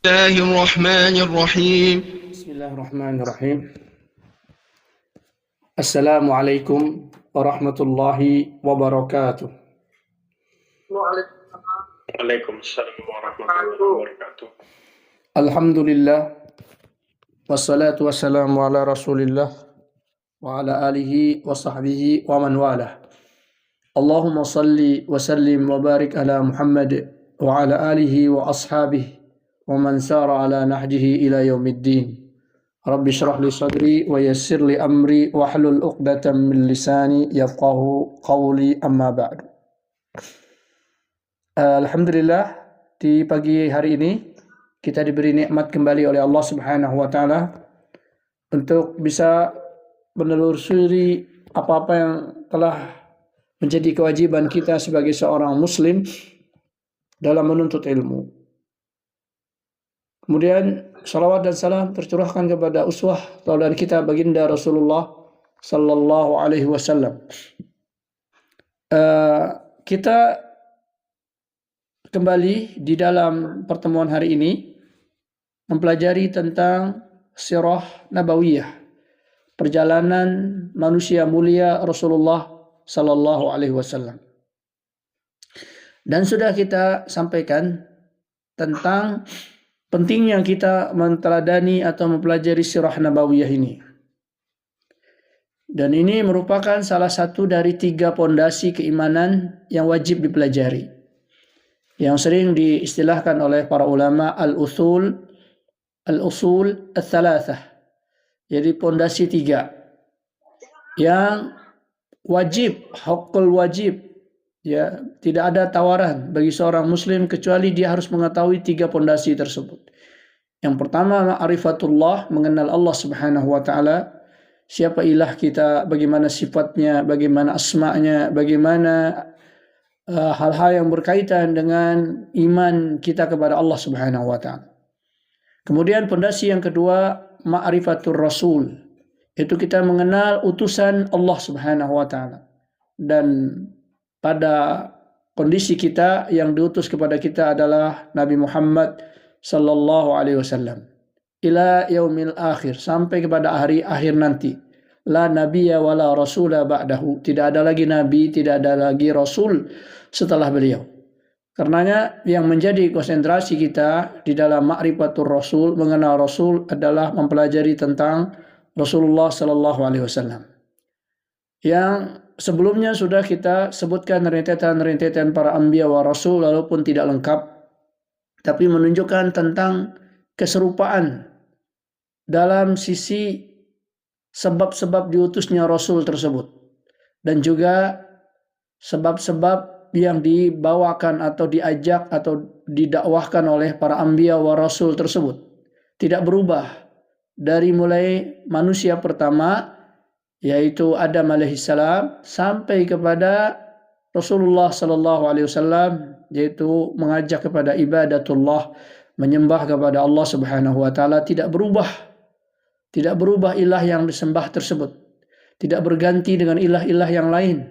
الله الرحمن الرحيم بسم الله الرحمن الرحيم. السلام عليكم ورحمة الله وبركاته. Waalaikumsalam warahmatullahi wabarakatuh. الحمد لله والصلاة والسلام على رسول الله وعلى آله وصحبه ومن والاه. اللهم صل وسلم وبارك على محمد وعلى آله وأصحابه ومن سار على نهجه إلى يوم الدين. رب اشرح لي صدري ويسر لي أمري واحلل عقدة من لساني يفقه قولي أما بعد. Alhamdulillah, di pagi hari ini kita diberi nikmat kembali oleh Allah Subhanahu wa taala untuk bisa menelusuri apa-apa yang telah menjadi kewajiban kita sebagai seorang muslim dalam menuntut ilmu. Kemudian salawat dan salam tercurahkan kepada uswah tauladan kita baginda Rasulullah sallallahu alaihi wasallam. Kita kembali di dalam pertemuan hari ini mempelajari tentang sirah nabawiyah, perjalanan manusia mulia Rasulullah sallallahu alaihi wasallam. Dan sudah kita sampaikan tentang pentingnya kita menteladani atau mempelajari sirah nabawiyah ini. Dan ini merupakan salah satu dari 3 pondasi keimanan yang wajib dipelajari, yang sering diistilahkan oleh para ulama al-usul al-thalathah. Jadi pondasi 3 yang wajib, hakul wajib, ya, tidak ada tawaran bagi seorang muslim kecuali dia harus mengetahui 3 pondasi tersebut. Yang pertama, ma'rifatullah, mengenal Allah Subhanahu wa taala, siapa ilah kita, bagaimana sifatnya, bagaimana asma'nya, bagaimana hal-hal yang berkaitan dengan iman kita kepada Allah Subhanahu wa taala. Kemudian pondasi yang kedua, ma'rifatur rasul, itu kita mengenal utusan Allah Subhanahu wa taala. Dan pada kondisi kita yang diutus kepada kita adalah Nabi Muhammad sallallahu alaihi wasallam ila yaumil akhir, sampai kepada hari akhir nanti. La nabiyya wala rasula ba'dahu, tidak ada lagi nabi, tidak ada lagi rasul setelah beliau. Karenanya yang menjadi konsentrasi kita di dalam ma'rifatur rasul, mengenal rasul, adalah mempelajari tentang Rasulullah sallallahu alaihi wasallam. Yang sebelumnya sudah kita sebutkan rentetan-rentetan para anbiya wa rasul, walaupun tidak lengkap, tapi menunjukkan tentang keserupaan dalam sisi sebab-sebab diutusnya Rasul tersebut, dan juga sebab-sebab yang dibawakan atau diajak atau didakwahkan oleh para anbiya wa rasul tersebut tidak berubah dari mulai manusia pertama, yaitu Adam alaihissalam, sampai kepada Rasulullah sallallahu alaihi wasallam, yaitu mengajak kepada ibadatullah, menyembah kepada Allah Subhanahu wa taala. Tidak berubah ilah yang disembah tersebut, tidak berganti dengan ilah-ilah yang lain.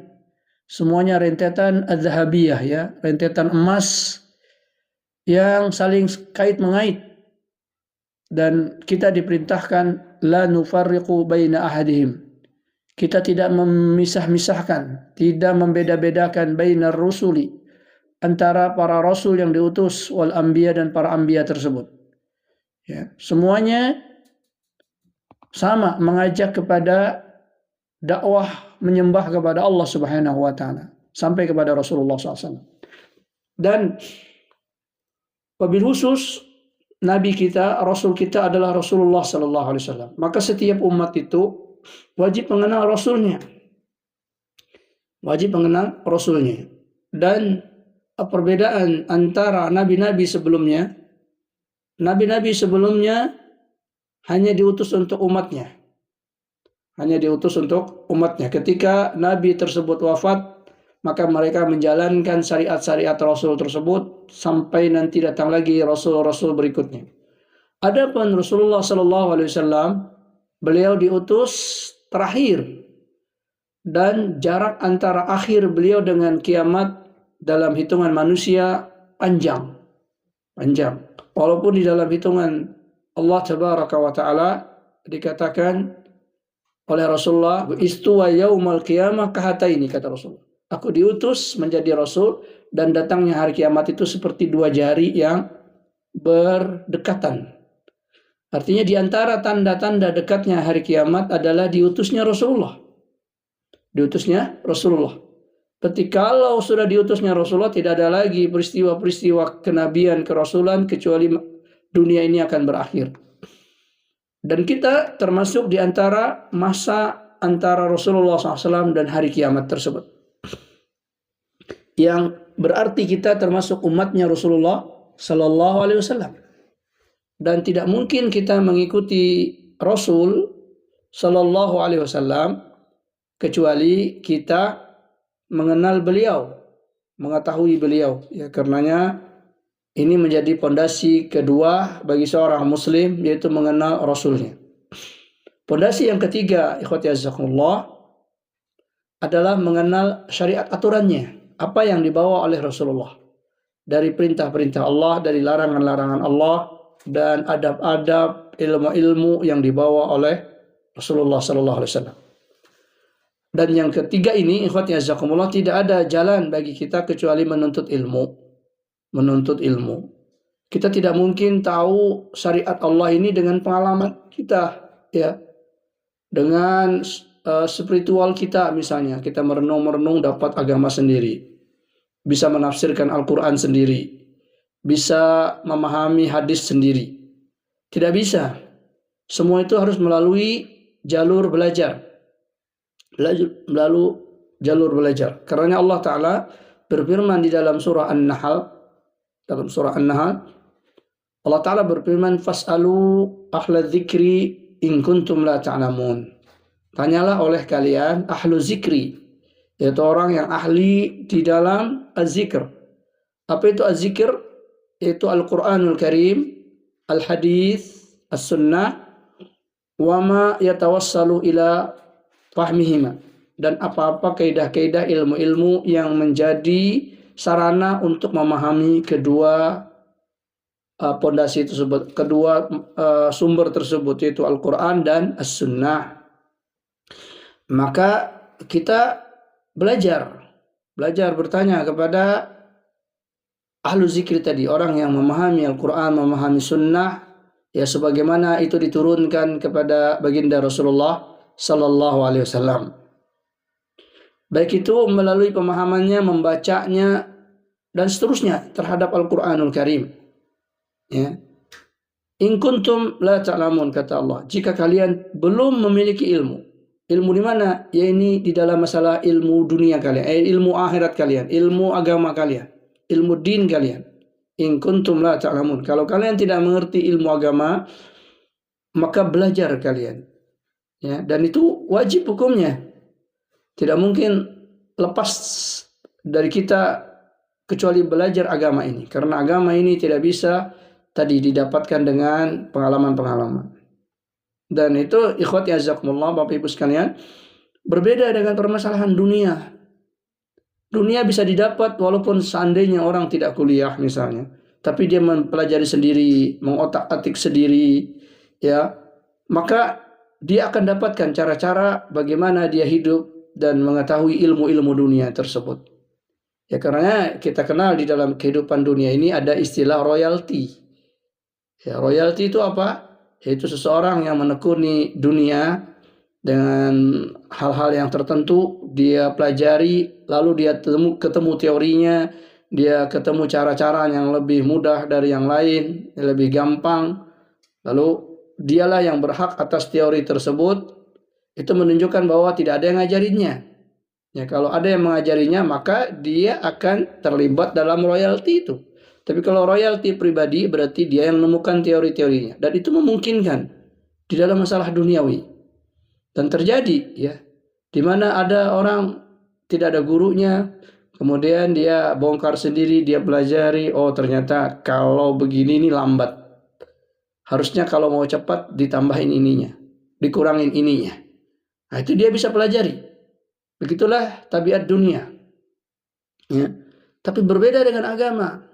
Semuanya rentetan az-zahabiyah, ya, rentetan emas yang saling kait mengait, dan kita diperintahkan la nufarriqu baina ahadihim, kita tidak memisah-misahkan, tidak membeda-bedakan bainar rusuli, antara para rasul yang diutus, wal anbiya, dan para anbiya tersebut. Ya, semuanya sama, mengajak kepada dakwah menyembah kepada Allah Subhanahu wa taala sampai kepada Rasulullah SAW. Dan wabil khusus nabi kita, rasul kita adalah Rasulullah sallallahu alaihi wasallam. Maka setiap umat itu wajib mengenal rasulnya. Wajib mengenal rasulnya. Dan perbedaan antara nabi-nabi sebelumnya, nabi-nabi sebelumnya hanya diutus untuk umatnya. Hanya diutus untuk umatnya. Ketika nabi tersebut wafat, maka mereka menjalankan syariat-syariat rasul tersebut sampai nanti datang lagi rasul-rasul berikutnya. Adapun Rasulullah sallallahu alaihi wasallam, beliau diutus terakhir, dan jarak antara akhir beliau dengan kiamat dalam hitungan manusia panjang. Walaupun di dalam hitungan Allah Tabaraka wa Ta'ala dikatakan oleh Rasulullah, istuwa yaumal qiyamah kahataini, kata Rasulullah. Aku diutus menjadi Rasul dan datangnya hari kiamat itu seperti dua jari yang berdekatan. Artinya di antara tanda-tanda dekatnya hari kiamat adalah diutusnya Rasulullah. Diutusnya Rasulullah. Ketika kalau sudah diutusnya Rasulullah, tidak ada lagi peristiwa-peristiwa kenabian, kerasulan, kecuali dunia ini akan berakhir. Dan kita termasuk di antara masa antara Rasulullah SAW dan hari kiamat tersebut. Yang berarti kita termasuk umatnya Rasulullah Sallallahu Alaihi Wasallam. Dan tidak mungkin kita mengikuti Rasul Sallallahu Alaihi Wasallam kecuali kita mengenal beliau, mengetahui beliau. Ya, karenanya ini menjadi pondasi kedua bagi seorang muslim, yaitu mengenal Rasulnya. Pondasi yang ketiga, ikhwati azakumullah, adalah mengenal syariat aturannya. Apa yang dibawa oleh Rasulullah. Dari perintah-perintah Allah, dari larangan-larangan Allah, dan adab-adab, ilmu-ilmu yang dibawa oleh Rasulullah Sallallahu Alaihi Wasallam. Dan yang ketiga ini, ikhwati azakumullah, tidak ada jalan bagi kita kecuali menuntut ilmu. Menuntut ilmu. Kita tidak mungkin tahu syariat Allah ini dengan pengalaman kita, ya, dengan spiritual kita. Misalnya kita merenung-merenung dapat agama sendiri, bisa menafsirkan Al-Quran sendiri, bisa memahami hadis sendiri. Tidak bisa. Semua itu harus melalui jalur belajar. Melalui jalur belajar. Karena Allah Ta'ala berfirman di dalam surah An-Nahl, Allah Ta'ala berfirman, fas'alu ahla dzikri in kuntum la ta'lamun. Tanyalah oleh kalian ahlu zikri, yaitu orang yang ahli di dalam az-zikr. Apa itu az-zikr? Yaitu Al-Quranul Karim, Al-Hadis, As-Sunnah, wa ma yatawassalu ila fahmihima, dan apa-apa kaidah-kaidah ilmu-ilmu yang menjadi sarana untuk memahami kedua pondasi tersebut, kedua sumber tersebut, yaitu Al-Quran dan As-Sunnah. Maka kita belajar bertanya kepada ahlu zikri tadi, orang yang memahami Al-Quran, memahami Sunnah, ya sebagaimana itu diturunkan kepada baginda Rasulullah Sallallahu Alaihi Wasallam. Baik itu melalui pemahamannya, membacanya, dan seterusnya terhadap Al-Quranul Karim. Ya. In kuntum la ta'lamun, kata Allah, jika kalian belum memiliki ilmu. Ilmu di mana? Ya ini di dalam masalah ilmu dunia kalian, ilmu akhirat kalian, ilmu agama kalian, ilmu din kalian. In kuntum la ta'lamun. Kalau kalian tidak mengerti ilmu agama, maka belajar kalian. Ya, dan itu wajib hukumnya. Tidak mungkin lepas dari kita kecuali belajar agama ini. Karena agama ini tidak bisa tadi didapatkan dengan pengalaman-pengalaman. Dan itu ikhwati azakumullah, Bapak Ibu sekalian, berbeda dengan permasalahan dunia. Dunia bisa didapat walaupun seandainya orang tidak kuliah misalnya, tapi dia mempelajari sendiri, mengotak-atik sendiri, ya, maka dia akan dapatkan cara-cara bagaimana dia hidup dan mengetahui ilmu-ilmu dunia tersebut. Ya, karena kita kenal di dalam kehidupan dunia ini ada istilah royalti. Ya, royalti itu apa? Yaitu seseorang yang menekuni dunia dengan hal-hal yang tertentu, dia pelajari, lalu dia ketemu teorinya, dia ketemu cara-cara yang lebih mudah dari yang lain, yang lebih gampang, lalu dialah yang berhak atas teori tersebut. Itu menunjukkan bahwa tidak ada yang ngajarinnya. Ya, kalau ada yang mengajarinya, maka dia akan terlibat dalam royalti itu. Tapi kalau royalti pribadi, berarti dia yang menemukan teori-teorinya. Dan itu memungkinkan di dalam masalah duniawi. Dan terjadi, ya, di mana ada orang tidak ada gurunya, kemudian dia bongkar sendiri, dia pelajari, oh ternyata kalau begini ini lambat. Harusnya kalau mau cepat ditambahin ininya, dikurangin ininya. Nah, itu dia bisa pelajari. Begitulah tabiat dunia. Ya. Tapi berbeda dengan agama.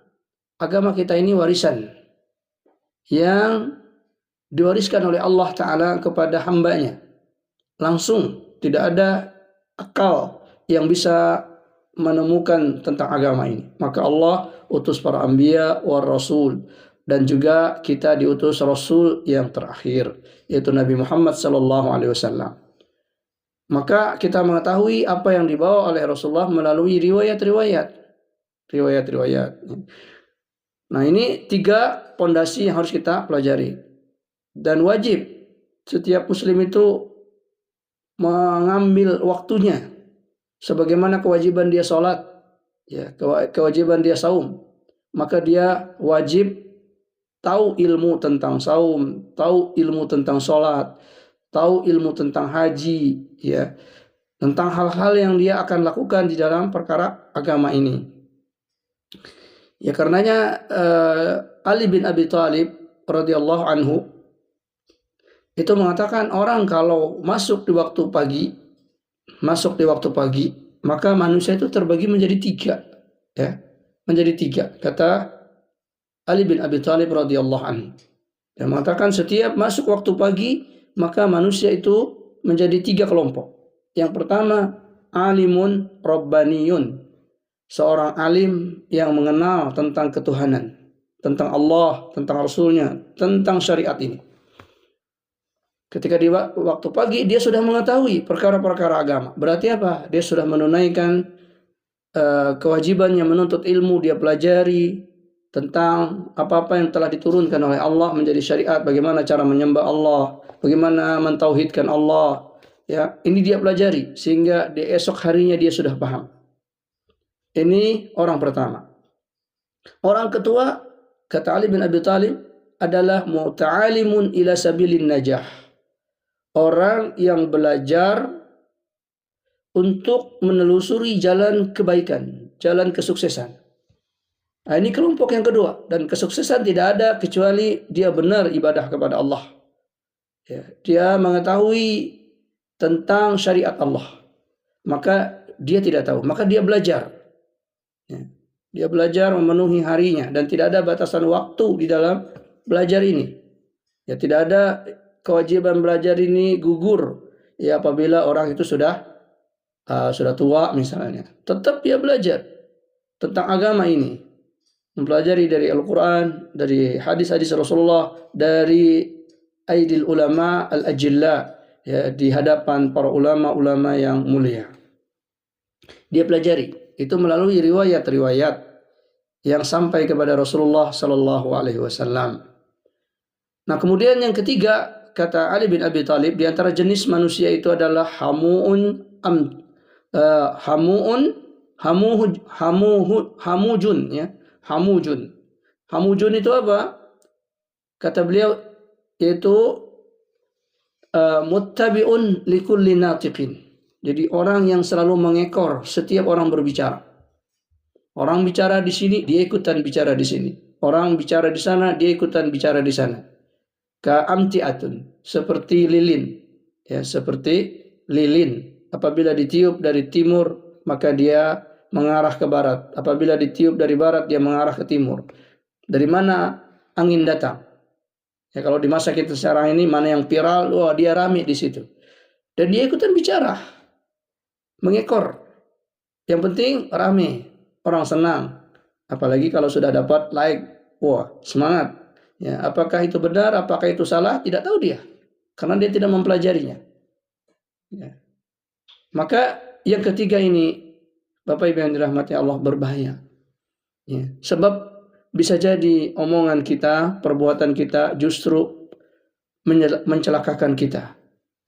Agama kita ini warisan. yang diwariskan oleh Allah Ta'ala kepada hambanya. Langsung, tidak ada akal yang bisa menemukan tentang agama ini. Maka Allah utus para anbiya war rasul, dan juga kita diutus rasul yang terakhir, yaitu Nabi Muhammad sallallahu alaihi wasallam. Maka kita mengetahui apa yang dibawa oleh Rasulullah melalui riwayat-riwayat. Nah, ini 3 pondasi yang harus kita pelajari. Dan wajib setiap muslim itu mengambil waktunya, sebagaimana kewajiban dia sholat, ya, kewajiban dia saum, maka dia wajib tahu ilmu tentang saum, tahu ilmu tentang sholat, tahu ilmu tentang haji, ya, tentang hal-hal yang dia akan lakukan di dalam perkara agama ini. Ya, karenanya Ali bin Abi Thalib radhiyallahu anhu itu mengatakan, orang kalau masuk di waktu pagi, maka manusia itu terbagi menjadi 3, ya, menjadi 3. Kata Ali bin Abi Thalib radhiyallahu anhu, dia mengatakan setiap masuk waktu pagi, maka manusia itu menjadi 3 kelompok. Yang pertama, alimun rabbaniyun, seorang alim yang mengenal tentang ketuhanan, tentang Allah, tentang Rasulnya, tentang syariat ini. Ketika di waktu pagi dia sudah mengetahui perkara-perkara agama. Berarti apa? Dia sudah menunaikan kewajibannya menuntut ilmu, dia pelajari tentang apa-apa yang telah diturunkan oleh Allah menjadi syariat, bagaimana cara menyembah Allah, bagaimana mentauhidkan Allah. Ya, ini dia pelajari sehingga di esok harinya dia sudah paham. Ini orang pertama. Orang kedua, kata Ali bin Abi Thalib, adalah muta'alimun ila sabilin najah. Orang yang belajar untuk menelusuri jalan kebaikan, jalan kesuksesan. Nah, ini kelompok yang kedua. Dan kesuksesan tidak ada kecuali dia benar ibadah kepada Allah. Ya, dia mengetahui tentang syariat Allah. Maka dia tidak tahu. Maka dia belajar. Ya, dia belajar memenuhi harinya. Dan tidak ada batasan waktu di dalam belajar ini. Ya, tidak ada kewajiban belajar ini gugur, ya, apabila orang itu sudah tua misalnya. Tetap dia belajar tentang agama ini, mempelajari dari Al-Quran, dari hadis-hadis Rasulullah, dari aidil ulama al-ajilla, ya, di hadapan para ulama-ulama yang mulia. Dia pelajari itu melalui riwayat-riwayat yang sampai kepada Rasulullah sallallahu alaihi wasallam. Nah, kemudian yang ketiga, kata Ali bin Abi Thalib, di antara jenis manusia itu adalah hamujun, ya. Hamujun itu apa? Kata beliau, yaitu muttabi'un likulli natiqin. Jadi orang yang selalu mengekor setiap orang berbicara. Orang bicara di sini, dia ikutan bicara di sini. Orang bicara di sana, dia ikutan bicara di sana. Ka'amti'atun, seperti lilin, ya, seperti lilin. Apabila ditiup dari timur, maka dia mengarah ke barat. Apabila ditiup dari barat, dia mengarah ke timur. Dari mana angin datang? Ya, kalau di masa kita sekarang ini, mana yang viral, wah, dia rame di situ. Dan dia ikutan bicara, mengekor. Yang penting rame, orang senang. Apalagi kalau sudah dapat like, wah, semangat. Ya, apakah itu benar, apakah itu salah, tidak tahu dia, karena dia tidak mempelajarinya. Ya. Maka yang ketiga ini, Bapak Ibu yang dirahmati Allah, berbahaya. Ya. Sebab bisa jadi omongan kita, perbuatan kita justru mencelakakan kita,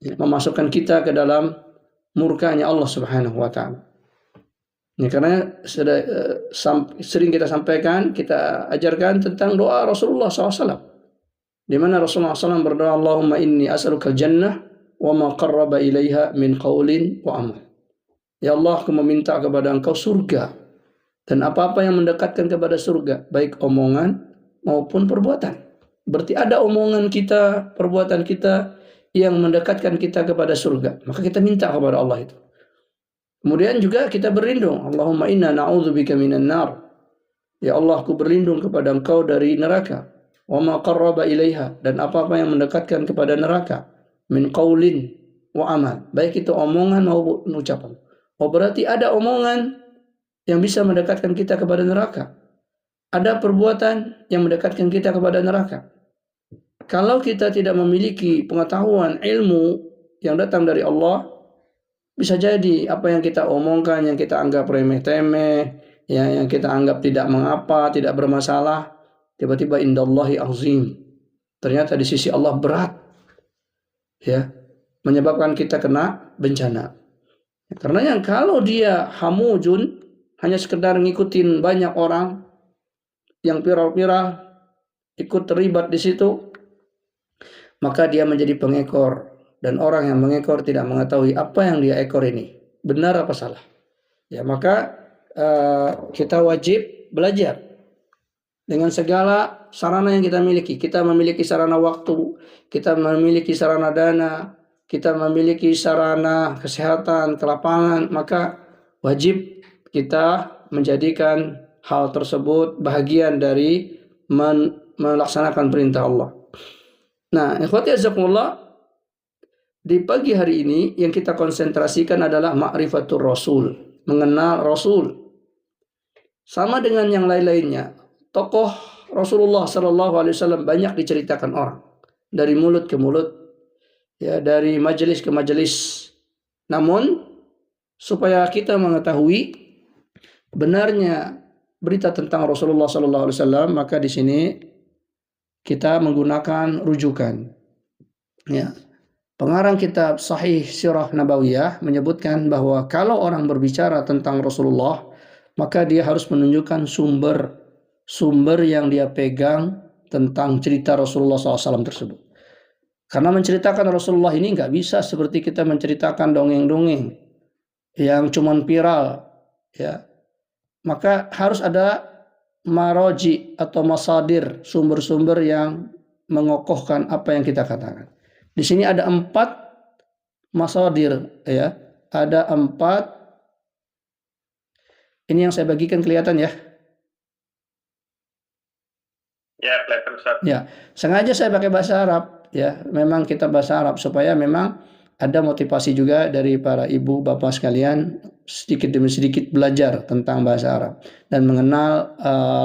ya, memasukkan kita ke dalam murkanya Allah Subhanahu wa Ta'ala. Ya, karena sering kita sampaikan, kita ajarkan tentang doa Rasulullah SAW, di mana Rasulullah SAW berdoa, Allahumma inni as'alukal jannah wa ma qarraba ilaiha min qaulin wa amal. Ya Allah, aku meminta kepada Engkau surga dan apa-apa yang mendekatkan kepada surga, baik omongan maupun perbuatan. Berarti ada omongan kita, perbuatan kita yang mendekatkan kita kepada surga, maka kita minta kepada Allah itu. Kemudian juga kita berlindung, Allahumma inna na'udzubika minan nar. Ya Allah, aku berlindung kepada Engkau dari neraka. wa ma qarraba ilaiha, dan apa-apa yang mendekatkan kepada neraka, min qaulin wa amal, baik itu omongan maupun ucapan. Oh, berarti ada omongan yang bisa mendekatkan kita kepada neraka, ada perbuatan yang mendekatkan kita kepada neraka. Kalau kita tidak memiliki pengetahuan ilmu yang datang dari Allah, bisa jadi apa yang kita omongkan, yang kita anggap remeh-temeh, ya, yang kita anggap tidak mengapa, tidak bermasalah, tiba-tiba indallahi azim, ternyata di sisi Allah berat, ya, menyebabkan kita kena bencana. Karena kalau dia hamujun, hanya sekedar ngikutin banyak orang yang viral-viral, ikut terlibat di situ, maka dia menjadi pengekor. Dan orang yang mengekor tidak mengetahui apa yang dia ekor ini benar apa salah. Ya, maka kita wajib belajar dengan segala sarana yang kita miliki. Kita memiliki sarana waktu, kita memiliki sarana dana, kita memiliki sarana kesehatan, kelapangan, maka wajib kita menjadikan hal tersebut bahagian dari melaksanakan perintah Allah. Nah, ikhwati azakumullah, di pagi hari ini yang kita konsentrasikan adalah ma'rifatul Rasul, mengenal Rasul. Sama dengan yang lain-lainnya, tokoh Rasulullah SAW banyak diceritakan orang dari mulut ke mulut, ya, dari majelis ke majelis. Namun supaya kita mengetahui benarnya berita tentang Rasulullah SAW, maka di sini kita menggunakan rujukan. Ya. Pengarang kitab Sahih Sirah Nabawiyah menyebutkan bahwa kalau orang berbicara tentang Rasulullah, maka dia harus menunjukkan sumber yang dia pegang tentang cerita Rasulullah SAW tersebut. Karena menceritakan Rasulullah ini nggak bisa seperti kita menceritakan dongeng-dongeng yang cuman viral, ya. Maka harus ada maroji atau masadir, sumber-sumber yang mengokohkan apa yang kita katakan. Di sini ada 4 masadir, ya. Ada 4. Ini yang saya bagikan kelihatan ya? Ya, kelihatan Ustaz. Ya, sengaja saya pakai bahasa Arab, ya. Memang kita bahasa Arab supaya memang ada motivasi juga dari para ibu bapak sekalian sedikit demi sedikit belajar tentang bahasa Arab dan mengenal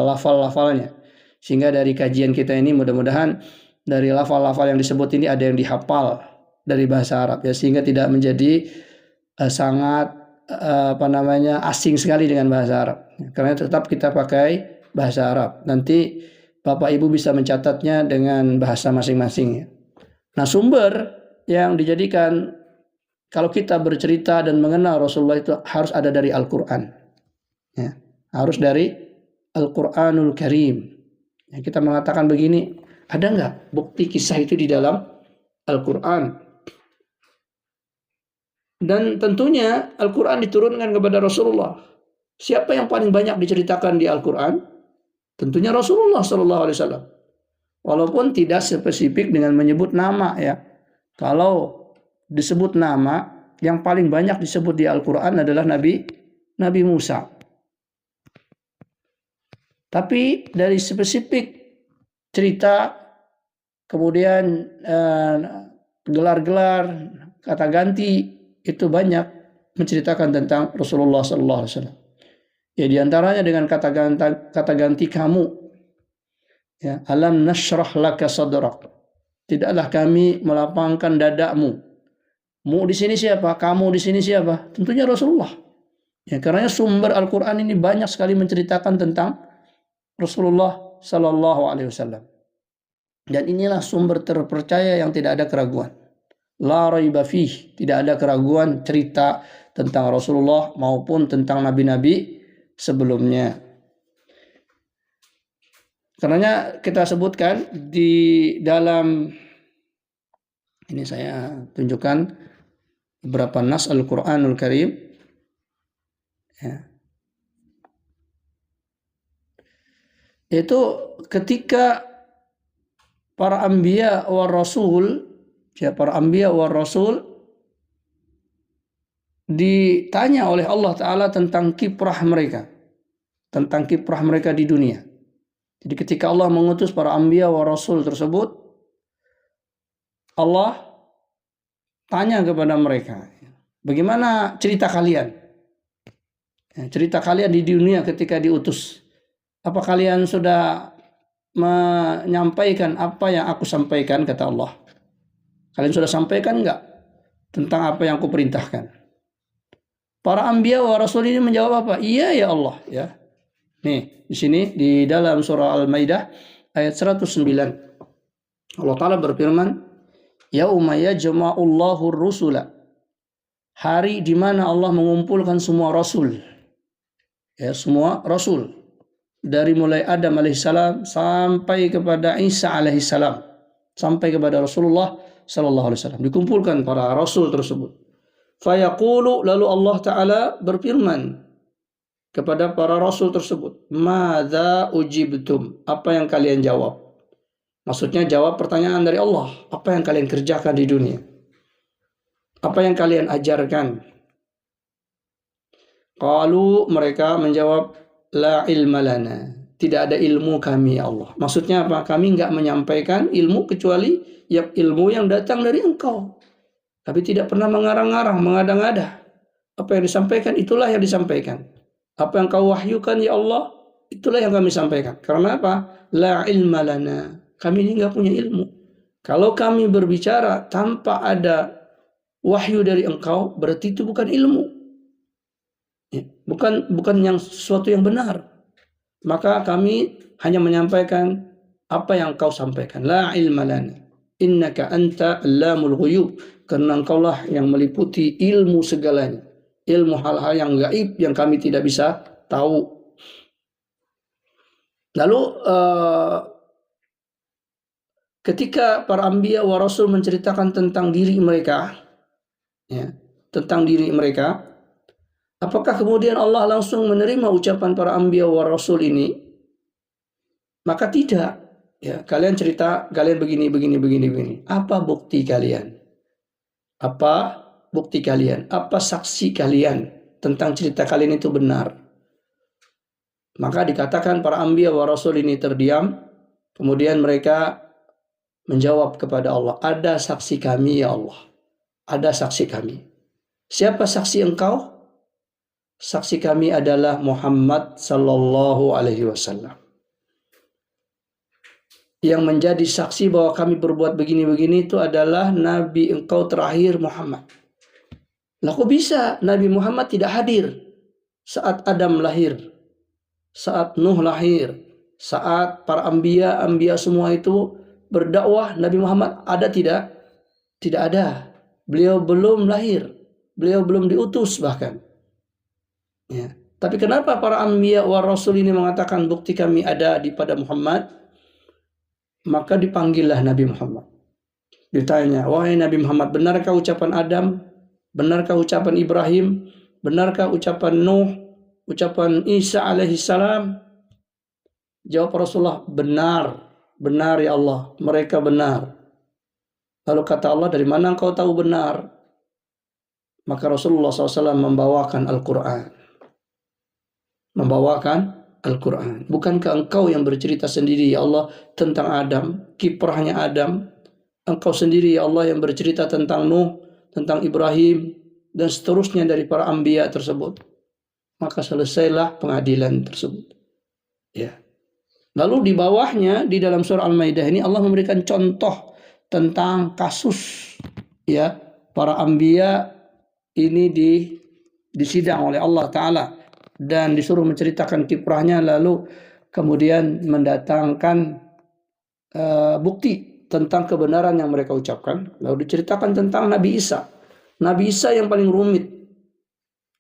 lafal-lafalnya. Sehingga dari kajian kita ini mudah-mudahan dari lafal-lafal yang disebut ini ada yang dihafal dari bahasa Arab, ya, sehingga tidak menjadi sangat asing sekali dengan bahasa Arab. Karena tetap kita pakai bahasa Arab. Nanti Bapak Ibu bisa mencatatnya dengan bahasa masing-masing. Nah, sumber yang dijadikan kalau kita bercerita dan mengenal Rasulullah itu harus ada dari Al-Quran. Ya, harus dari Al-Quranul Karim. Ya, kita mengatakan begini, ada nggak bukti kisah itu di dalam Al-Quran? Dan tentunya Al-Quran diturunkan kepada Rasulullah. Siapa yang paling banyak diceritakan di Al-Quran? Tentunya Rasulullah SAW. Walaupun tidak spesifik dengan menyebut nama, ya. Kalau disebut nama, yang paling banyak disebut di Al-Quran adalah Nabi Musa. Tapi dari spesifik cerita, kemudian gelar-gelar, kata ganti, itu banyak menceritakan tentang Rasulullah SAW. Ya, diantaranya dengan kata ganti kamu. Ya, alam nashrah laka sadrak. Tidaklah kami melapangkan dadamu. Mu di sini siapa? Kamu di sini siapa? Tentunya Rasulullah. Ya, karena sumber Al-Quran ini banyak sekali menceritakan tentang Rasulullah Sallallahu Alaihi Wasallam. Dan inilah sumber terpercaya yang tidak ada keraguan. La raiba fih, tidak ada keraguan cerita tentang Rasulullah maupun tentang nabi-nabi sebelumnya. Karena kita sebutkan di dalam, ini saya tunjukkan beberapa nas Al-Quranul Karim. Ya. Itu ketika para anbiya wa rasul, ya, para anbiya wa rasul ditanya oleh Allah Ta'ala tentang kiprah mereka di dunia. Jadi ketika Allah mengutus para anbiya wa rasul tersebut, Allah tanya kepada mereka, bagaimana cerita kalian? Cerita kalian di dunia ketika diutus. Apa kalian sudah menyampaikan apa yang aku sampaikan, kata Allah. Kalian sudah sampaikan enggak tentang apa yang aku perintahkan? Para anbiya wa rasul ini menjawab apa? Iya ya Allah, ya. Nih, di sini di dalam surah Al-Maidah ayat 109. Allah Ta'ala berfirman, Yauma yajma'ullahu ar-rusula. Hari di mana Allah mengumpulkan semua rasul. Ya, semua rasul. Dari mulai Adam alaihissalam sampai kepada Isa alaihissalam, sampai kepada Rasulullah sallallahu alaihi wasallam. Dikumpulkan para rasul tersebut. Fayaqulu, lalu Allah Ta'ala berfirman kepada para rasul tersebut, Madza ujibtum? Apa yang kalian jawab? Maksudnya jawab pertanyaan dari Allah. Apa yang kalian kerjakan di dunia? Apa yang kalian ajarkan? Qalu, mereka menjawab, La ilma lana. Tidak ada ilmu kami ya Allah. Maksudnya apa? Kami enggak menyampaikan ilmu kecuali ilmu yang datang dari Engkau. Tapi tidak pernah mengarang-arang, mengada-ngada. Apa yang disampaikan, itulah yang disampaikan. Apa yang kau wahyukan ya Allah, itulah yang kami sampaikan. Karena apa? La ilma lana. Kami ini enggak punya ilmu. Kalau kami berbicara tanpa ada wahyu dari Engkau, berarti itu bukan ilmu. Bukan yang sesuatu yang benar. Maka kami hanya menyampaikan apa yang Engkau sampaikan. La ilma lana. Innaka anta allamul ghuyub. Karena Engkaulah yang meliputi ilmu segalanya. Ilmu hal-hal yang gaib yang kami tidak bisa tahu. Lalu ketika para anbiya wa rasul menceritakan tentang diri mereka, ya, tentang diri mereka, apakah kemudian Allah langsung menerima ucapan para anbiya wa rasul ini? Maka tidak. Ya, kalian cerita, kalian begini. Apa bukti kalian? Apa bukti kalian? Apa saksi kalian tentang cerita kalian itu benar? Maka dikatakan para anbiya wa rasul ini terdiam. Kemudian mereka menjawab kepada Allah, ada saksi kami ya Allah. Ada saksi kami. Siapa saksi engkau? Saksi kami adalah Muhammad sallallahu alaihi wasallam. Yang menjadi saksi bahwa kami berbuat begini-begini itu adalah Nabi engkau terakhir Muhammad. Lah kok bisa Nabi Muhammad tidak hadir saat Adam lahir, saat Nuh lahir, saat para anbiya semua itu berdakwah? Nabi Muhammad ada tidak? Tidak ada. Beliau belum lahir, beliau belum diutus bahkan. Ya. Tapi kenapa para anbiya wa rasul ini mengatakan bukti kami ada di pada Muhammad? Maka dipanggillah Nabi Muhammad. Ditanya, wahai Nabi Muhammad, benarkah ucapan Adam? Benarkah ucapan Ibrahim? Benarkah ucapan Nuh? Ucapan Isa alaihissalam? Jawab Rasulullah, benar. Benar ya Allah, mereka benar. Lalu kata Allah, dari mana engkau tahu benar? Maka Rasulullah SAW membawakan Al-Quran. Bukankah engkau yang bercerita sendiri ya Allah tentang Adam, kiprahnya Adam? Engkau sendiri ya Allah yang bercerita tentang Nuh, tentang Ibrahim, dan seterusnya dari para anbiya tersebut. Maka selesailah pengadilan tersebut. Ya. Lalu di bawahnya di dalam surah Al-Maidah ini Allah memberikan contoh tentang kasus ya para anbiya ini disidang oleh Allah Ta'ala dan disuruh menceritakan kiprahnya, lalu kemudian mendatangkan bukti tentang kebenaran yang mereka ucapkan. Lalu diceritakan tentang Nabi Isa. Nabi Isa yang paling rumit,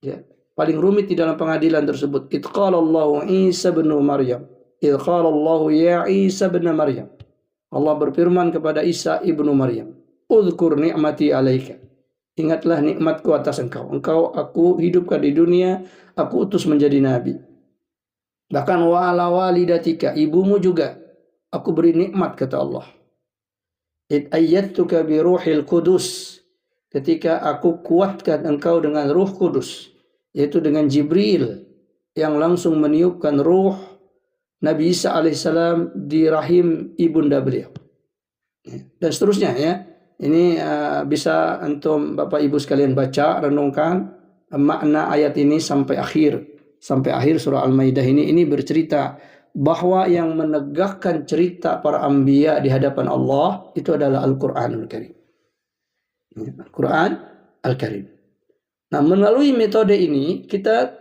ya, paling rumit di dalam pengadilan tersebut. Idh qala Allahu Isa bin Maryam. Idh qala Allahu ya Isa bin Maryam. Allah berfirman kepada Isa ibnu Maryam, Udhkur ni'mati alaika. Ingatlah nikmatku atas engkau. Aku hidupkan di dunia, aku utus menjadi nabi. Bahkan wa ala walidatika, ibumu juga aku beri nikmat, kata Allah. Id ayyatuka bi ruhil kudus. Ketika aku kuatkan engkau dengan Ruh Kudus, yaitu dengan Jibril yang langsung meniupkan ruh Nabi Isa alaihissalam di rahim ibunda beliau. Dan seterusnya ya. Ini bisa antum Bapak Ibu sekalian baca, renungkan makna ayat ini sampai akhir surah Al-Maidah ini bercerita bahwa yang menegakkan cerita para anbiya di hadapan Allah itu adalah Al-Qur'anul Karim. Al-Quran Al-Karim. Nah, melalui metode ini kita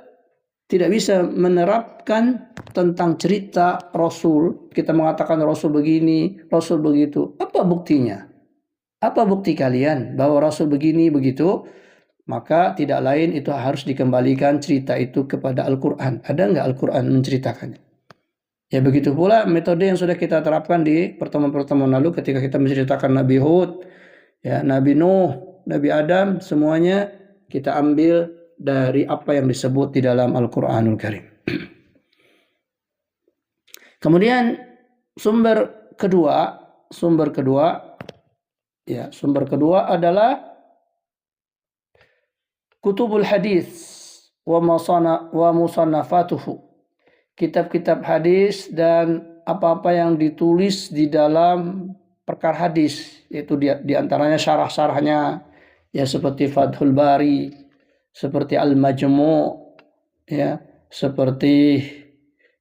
tidak bisa menerapkan tentang cerita Rasul. Kita mengatakan Rasul begini, Rasul begitu. Apa buktinya? Apa bukti kalian bahwa Rasul begini, begitu? Maka tidak lain itu harus dikembalikan cerita itu kepada Al-Quran. Ada nggak Al-Quran menceritakannya? Ya begitu pula metode yang sudah kita terapkan di pertemuan-pertemuan lalu ketika kita menceritakan Nabi Hud, ya, Nabi Nuh, Nabi Adam, semuanya kita ambil dari apa yang disebut di dalam Al-Quranul Karim. Kemudian sumber kedua adalah kutubul hadis wa musannafatuhu. Kitab-kitab hadis dan apa-apa yang ditulis di dalam perkara hadis, yaitu di antaranya syarah-syarahnya, ya, seperti Fathul Bari, seperti Al-Majmu', ya, seperti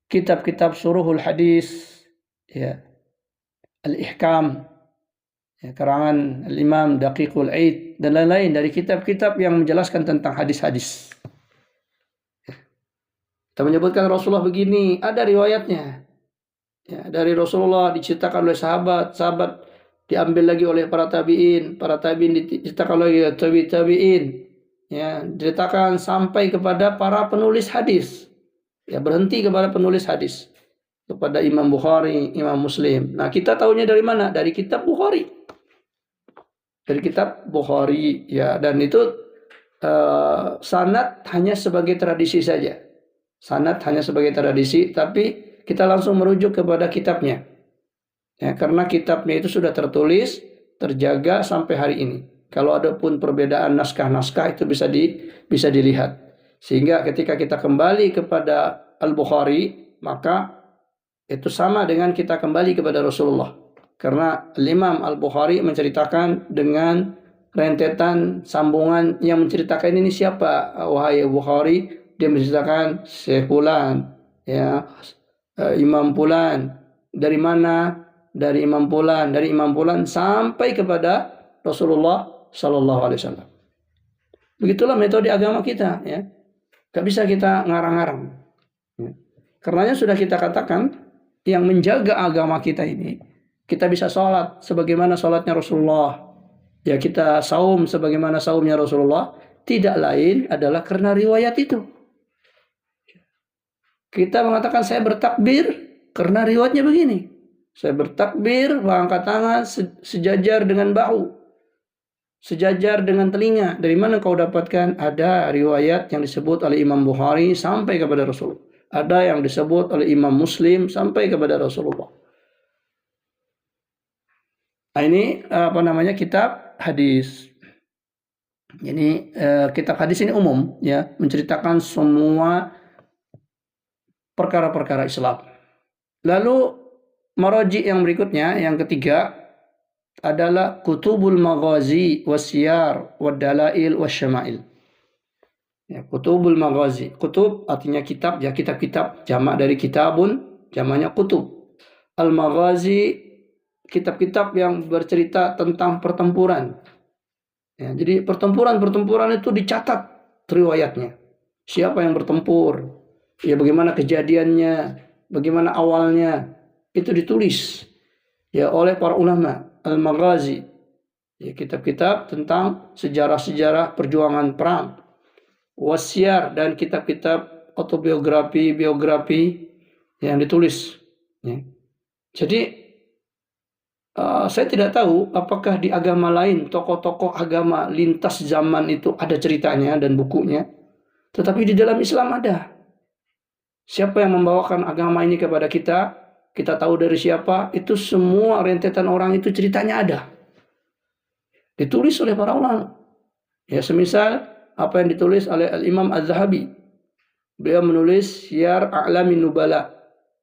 kitab-kitab Syuruhul Hadis, ya, Al-Ihkam, ya, karangan Al-Imam Daqiqul Aid, dan lain-lain dari kitab-kitab yang menjelaskan tentang hadis-hadis. Kita menyebutkan Rasulullah begini, ada riwayatnya. Ya, dari Rasulullah diceritakan oleh sahabat diambil lagi oleh para tabi'in diceritakan oleh tabi'in, ya, diceritakan sampai kepada para penulis hadis. Ya, berhenti kepada penulis hadis, kepada Imam Bukhari, Imam Muslim. Nah, kita tahunya dari mana? Dari kitab Bukhari. Ya, dan itu sanad hanya sebagai tradisi saja. Tapi kita langsung merujuk kepada kitabnya. Ya, karena kitabnya itu sudah tertulis, terjaga sampai hari ini. Kalau ada pun perbedaan naskah-naskah itu bisa dilihat. Sehingga ketika kita kembali kepada Al-Bukhari, maka itu sama dengan kita kembali kepada Rasulullah. Karena Imam Al-Bukhari menceritakan dengan rentetan sambungan yang menceritakan ini siapa? Wahai Bukhari, dia menceritakan Syekh Fulan, ya, Imam Fulan, dari mana? Dari Imam Fulan sampai kepada Rasulullah Sallallahu Alaihi Wasallam. Begitulah metode agama kita, ya. Gak bisa kita ngarang-ngarang. Ya. Karenanya sudah kita katakan yang menjaga agama kita ini, kita bisa sholat sebagaimana sholatnya Rasulullah. Ya, kita saum sebagaimana saumnya Rasulullah. Tidak lain adalah karena riwayat itu. Kita mengatakan saya bertakbir karena riwayatnya begini. Saya bertakbir, mengangkat tangan sejajar dengan bahu, sejajar dengan telinga. Dari mana kau dapatkan? Ada riwayat yang disebut oleh Imam Bukhari sampai kepada Rasulullah. Ada yang disebut oleh Imam Muslim sampai kepada Rasulullah. Nah, ini kitab hadis. Ini kitab hadis ini umum, ya, menceritakan semua perkara-perkara Islam. Lalu maraji yang berikutnya, yang ketiga adalah kutubul maghazi wasyar wadalail wasyama'il. Ya, kutubul maghazi. Kutub artinya kitab, ya, kitab-kitab, jamak dari kitabun, jamaknya kutub. Al-maghazi, kitab-kitab yang bercerita tentang pertempuran. Ya, jadi pertempuran itu dicatat riwayatnya. Siapa yang bertempur? Ya, bagaimana kejadiannya, bagaimana awalnya, itu ditulis, ya, oleh para ulama. Al-Maghazi, ya, kitab-kitab tentang sejarah-sejarah perjuangan perang. Wasyar, dan kitab-kitab autobiografi, biografi yang ditulis. Ya. Jadi saya tidak tahu apakah di agama lain, tokoh-tokoh agama lintas zaman itu ada ceritanya dan bukunya. Tetapi di dalam Islam ada. Siapa yang membawakan agama ini kepada kita? Kita tahu dari siapa? Itu semua rentetan orang itu ceritanya ada. Ditulis oleh para ulama. Ya, semisal apa yang ditulis oleh Al-Imam Az-Zahabi. Beliau menulis Syiar A'lamin Nubala.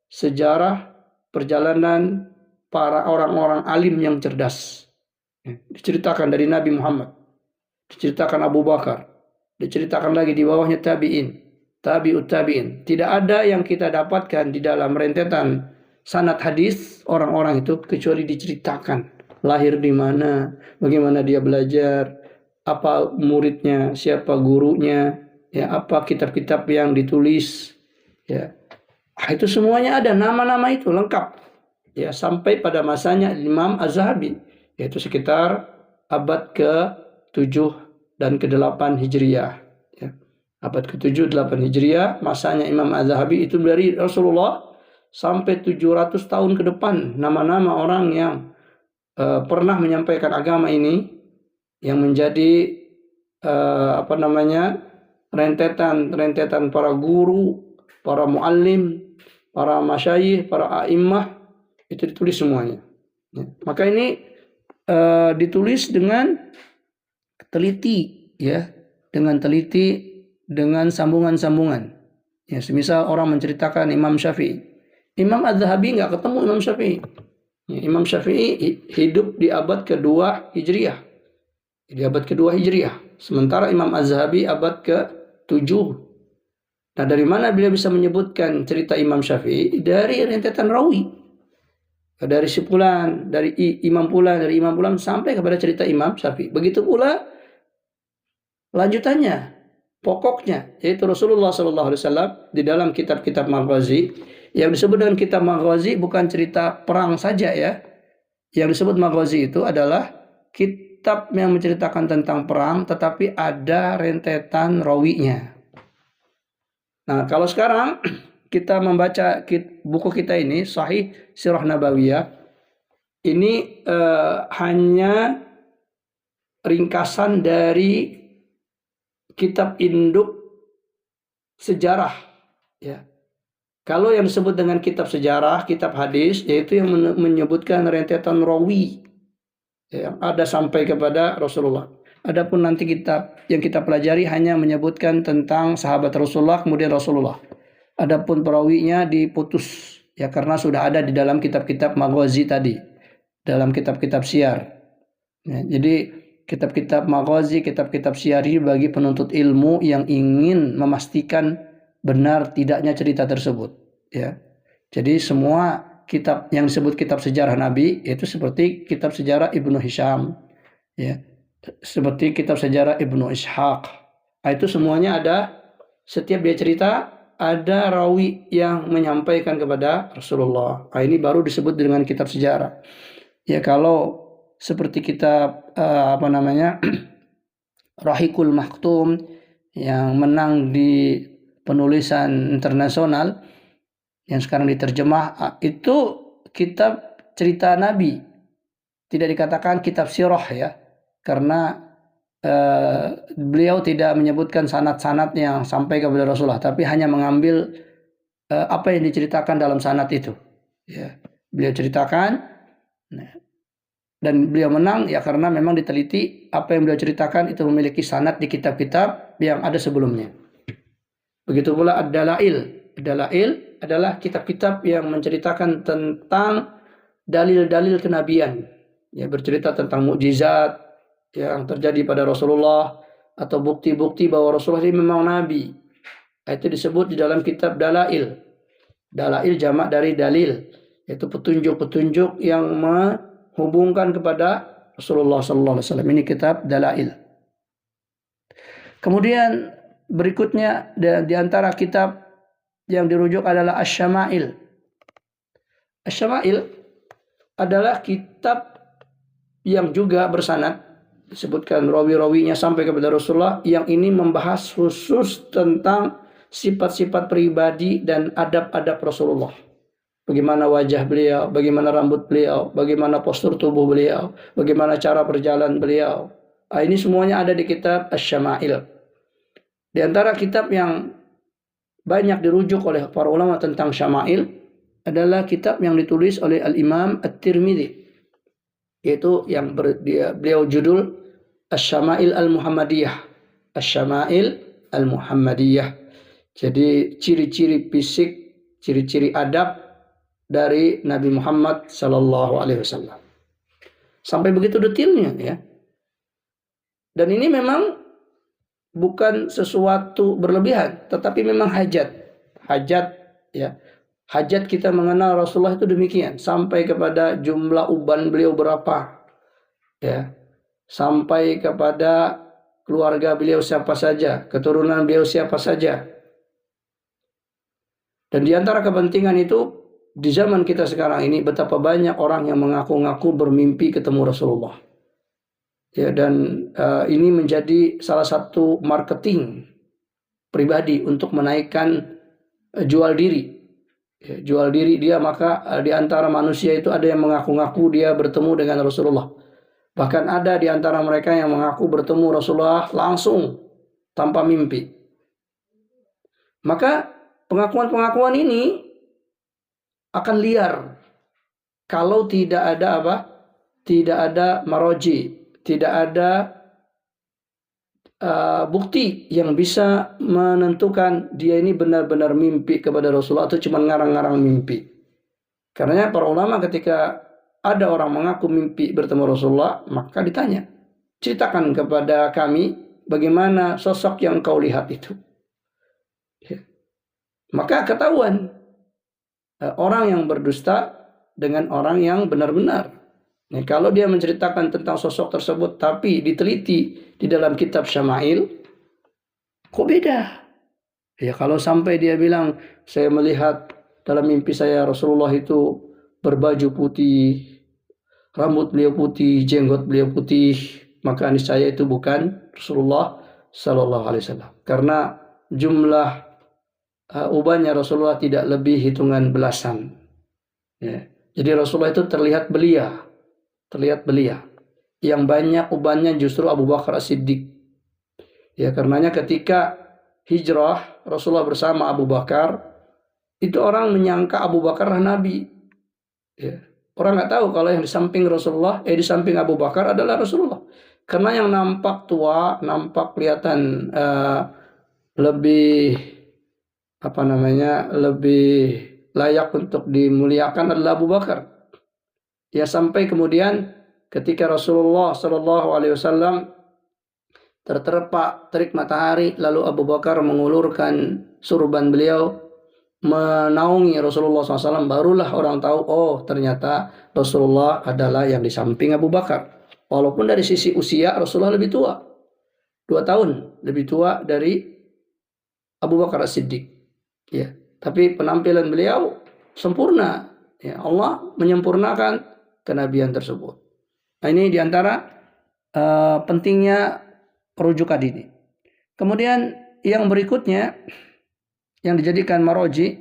sejarah perjalanan para orang-orang alim yang cerdas. Diceritakan dari Nabi Muhammad, diceritakan Abu Bakar, diceritakan lagi di bawahnya tabi'in, tabi'ut tabi'in. Tidak ada yang kita dapatkan di dalam rentetan sanad hadis orang-orang itu kecuali diceritakan lahir di mana, bagaimana dia belajar, apa muridnya, siapa gurunya, ya, apa kitab-kitab yang ditulis, ya. Itu semuanya ada, nama-nama itu lengkap, ya, sampai pada masanya Imam Az-Zahabi, yaitu sekitar abad ke-7 dan ke-8 Hijriah, ya. Abad ke-7 8 Hijriah, masanya Imam Az-Zahabi itu dari Rasulullah sampai 700 tahun ke depan, nama-nama orang yang pernah menyampaikan agama ini, yang menjadi rentetan para guru, para muallim, para masyayikh, para a'immah, itu ditulis semuanya. Ya. Maka ini ditulis dengan teliti, ya, dengan teliti, dengan sambungan-sambungan. Ya, semisal orang menceritakan Imam Syafi'i, Imam Az-Zahabi nggak ketemu Imam Syafi'i. Ya, Imam Syafi'i hidup di abad ke-2 Hijriah. Di abad ke-2 Hijriah. Sementara Imam Az-Zahabi abad ke-7. Nah, dari mana beliau bisa menyebutkan cerita Imam Syafi'i? Dari rentetan rawi. Dari si Fulan, dari Imam Fulan sampai kepada cerita Imam Syafi'i. Begitu pula lanjutannya, pokoknya, yaitu Rasulullah SAW di dalam kitab-kitab Maghazi. Yang disebut dengan kitab Maghazi bukan cerita perang saja, ya. Yang disebut Maghazi itu adalah kitab yang menceritakan tentang perang, tetapi ada rentetan rawinya. Nah, kalau sekarang kita membaca buku kita ini, Sahih Sirah Nabawiyah, ini hanya ringkasan dari kitab induk sejarah, ya. Kalau yang disebut dengan kitab sejarah, kitab hadis, yaitu yang menyebutkan rentetan rawi, yang ada sampai kepada Rasulullah. Adapun nanti kitab yang kita pelajari hanya menyebutkan tentang sahabat Rasulullah, kemudian Rasulullah. Adapun perawinya diputus, ya, karena sudah ada di dalam kitab-kitab Maghazi tadi, dalam kitab-kitab syiar. Ya, jadi kitab-kitab Maghazi, kitab-kitab syiar ini bagi penuntut ilmu yang ingin memastikan benar tidaknya cerita tersebut, ya. Jadi semua kitab yang disebut kitab sejarah Nabi itu seperti kitab sejarah Ibnu Hisham, ya, seperti kitab sejarah Ibnu Ishaq. Nah, itu semuanya ada, setiap dia cerita ada rawi yang menyampaikan kepada Rasulullah. Nah, ini baru disebut dengan kitab sejarah. Ya, kalau seperti kitab Rahikul Maktum yang menang di penulisan internasional yang sekarang diterjemah, itu kitab cerita Nabi, tidak dikatakan kitab sirah, ya, karena beliau tidak menyebutkan sanad-sanad yang sampai kepada Rasulullah, tapi hanya mengambil apa yang diceritakan dalam sanad itu, ya. Beliau ceritakan, dan beliau menang, ya, karena memang diteliti apa yang beliau ceritakan itu memiliki sanad di kitab-kitab yang ada sebelumnya. Begitu pula Ad-Dalail. Ad-Dalail adalah kitab-kitab yang menceritakan tentang dalil-dalil kenabian, ya, bercerita tentang mukjizat yang terjadi pada Rasulullah atau bukti-bukti bahwa Rasulullah ini memang nabi. Itu disebut di dalam kitab Dalail. Dalail jamak dari dalil, yaitu petunjuk-petunjuk yang menghubungkan kepada Rasulullah SAW. Ini kitab Dalail. Kemudian berikutnya di antara kitab yang dirujuk adalah Asy-Syama'il. Asy-Syama'il adalah kitab yang juga bersanad, disebutkan rawi-rawinya sampai kepada Rasulullah, yang ini membahas khusus tentang sifat-sifat pribadi dan adab-adab Rasulullah. Bagaimana wajah beliau, bagaimana rambut beliau, bagaimana postur tubuh beliau, bagaimana cara berjalan beliau. Ini semuanya ada di kitab Asy-Syama'il. Di antara kitab yang banyak dirujuk oleh para ulama tentang Syama'il adalah kitab yang ditulis oleh Al-Imam At-Tirmidzi, yaitu yang beliau judul Asy-Syama'il Al-Muhammadiyah. Asy-Syama'il Al-Muhammadiyah. Jadi ciri-ciri fisik, ciri-ciri adab dari Nabi Muhammad Sallallahu Alaihi Wasallam. Sampai begitu detailnya ya. Dan ini memang bukan sesuatu berlebihan, tetapi memang hajat ya. Hajat kita mengenal Rasulullah itu demikian, sampai kepada jumlah uban beliau berapa ya. Sampai kepada keluarga beliau siapa saja, keturunan beliau siapa saja. Dan di antara kepentingan itu di zaman kita sekarang ini betapa banyak orang yang mengaku-ngaku bermimpi ketemu Rasulullah. Ya, dan ini menjadi salah satu marketing pribadi untuk menaikkan jual diri. Ya, jual diri dia, maka di antara manusia itu ada yang mengaku-ngaku dia bertemu dengan Rasulullah. Bahkan ada di antara mereka yang mengaku bertemu Rasulullah langsung tanpa mimpi. Maka pengakuan-pengakuan ini akan liar kalau tidak ada apa? Tidak ada maroji, tidak ada bukti yang bisa menentukan dia ini benar-benar mimpi kepada Rasulullah atau cuma ngarang-ngarang mimpi. Karena para ulama ketika ada orang mengaku mimpi bertemu Rasulullah, maka ditanya, ceritakan kepada kami bagaimana sosok yang kau lihat itu. Ya. Maka ketahuan orang yang berdusta dengan orang yang benar-benar. Nah, kalau dia menceritakan tentang sosok tersebut tapi diteliti di dalam kitab Syama'il, kok beda? Ya, kalau sampai dia bilang, saya melihat dalam mimpi saya Rasulullah itu berbaju putih, rambut beliau putih, jenggot beliau putih, maka niscaya itu bukan Rasulullah Sallallahu Alaihi Wasallam. Karena jumlah ubannya Rasulullah tidak lebih hitungan belasan. Ya. Jadi Rasulullah itu terlihat belia. Yang banyak ubannya justru Abu Bakar As-Siddiq. Ya, karenanya ketika hijrah Rasulullah bersama Abu Bakar, itu orang menyangka Abu Bakar Nabi. Ya. Orang nggak tahu kalau yang di samping Rasulullah, di samping Abu Bakar adalah Rasulullah. Karena yang nampak tua, nampak kelihatan lebih lebih layak untuk dimuliakan adalah Abu Bakar. Ya, sampai kemudian ketika Rasulullah Shallallahu Alaihi Wasallam terterpa terik matahari, lalu Abu Bakar mengulurkan surban beliau menaungi Rasulullah SAW, barulah orang tahu, oh ternyata Rasulullah adalah yang di samping Abu Bakar. Walaupun dari sisi usia Rasulullah lebih tua, 2 tahun lebih tua dari Abu Bakar As-Siddiq. Ya, tapi penampilan beliau sempurna. Ya, Allah menyempurnakan kenabian tersebut. Nah, ini diantara pentingnya rujukan ini. Kemudian yang berikutnya yang dijadikan maroji,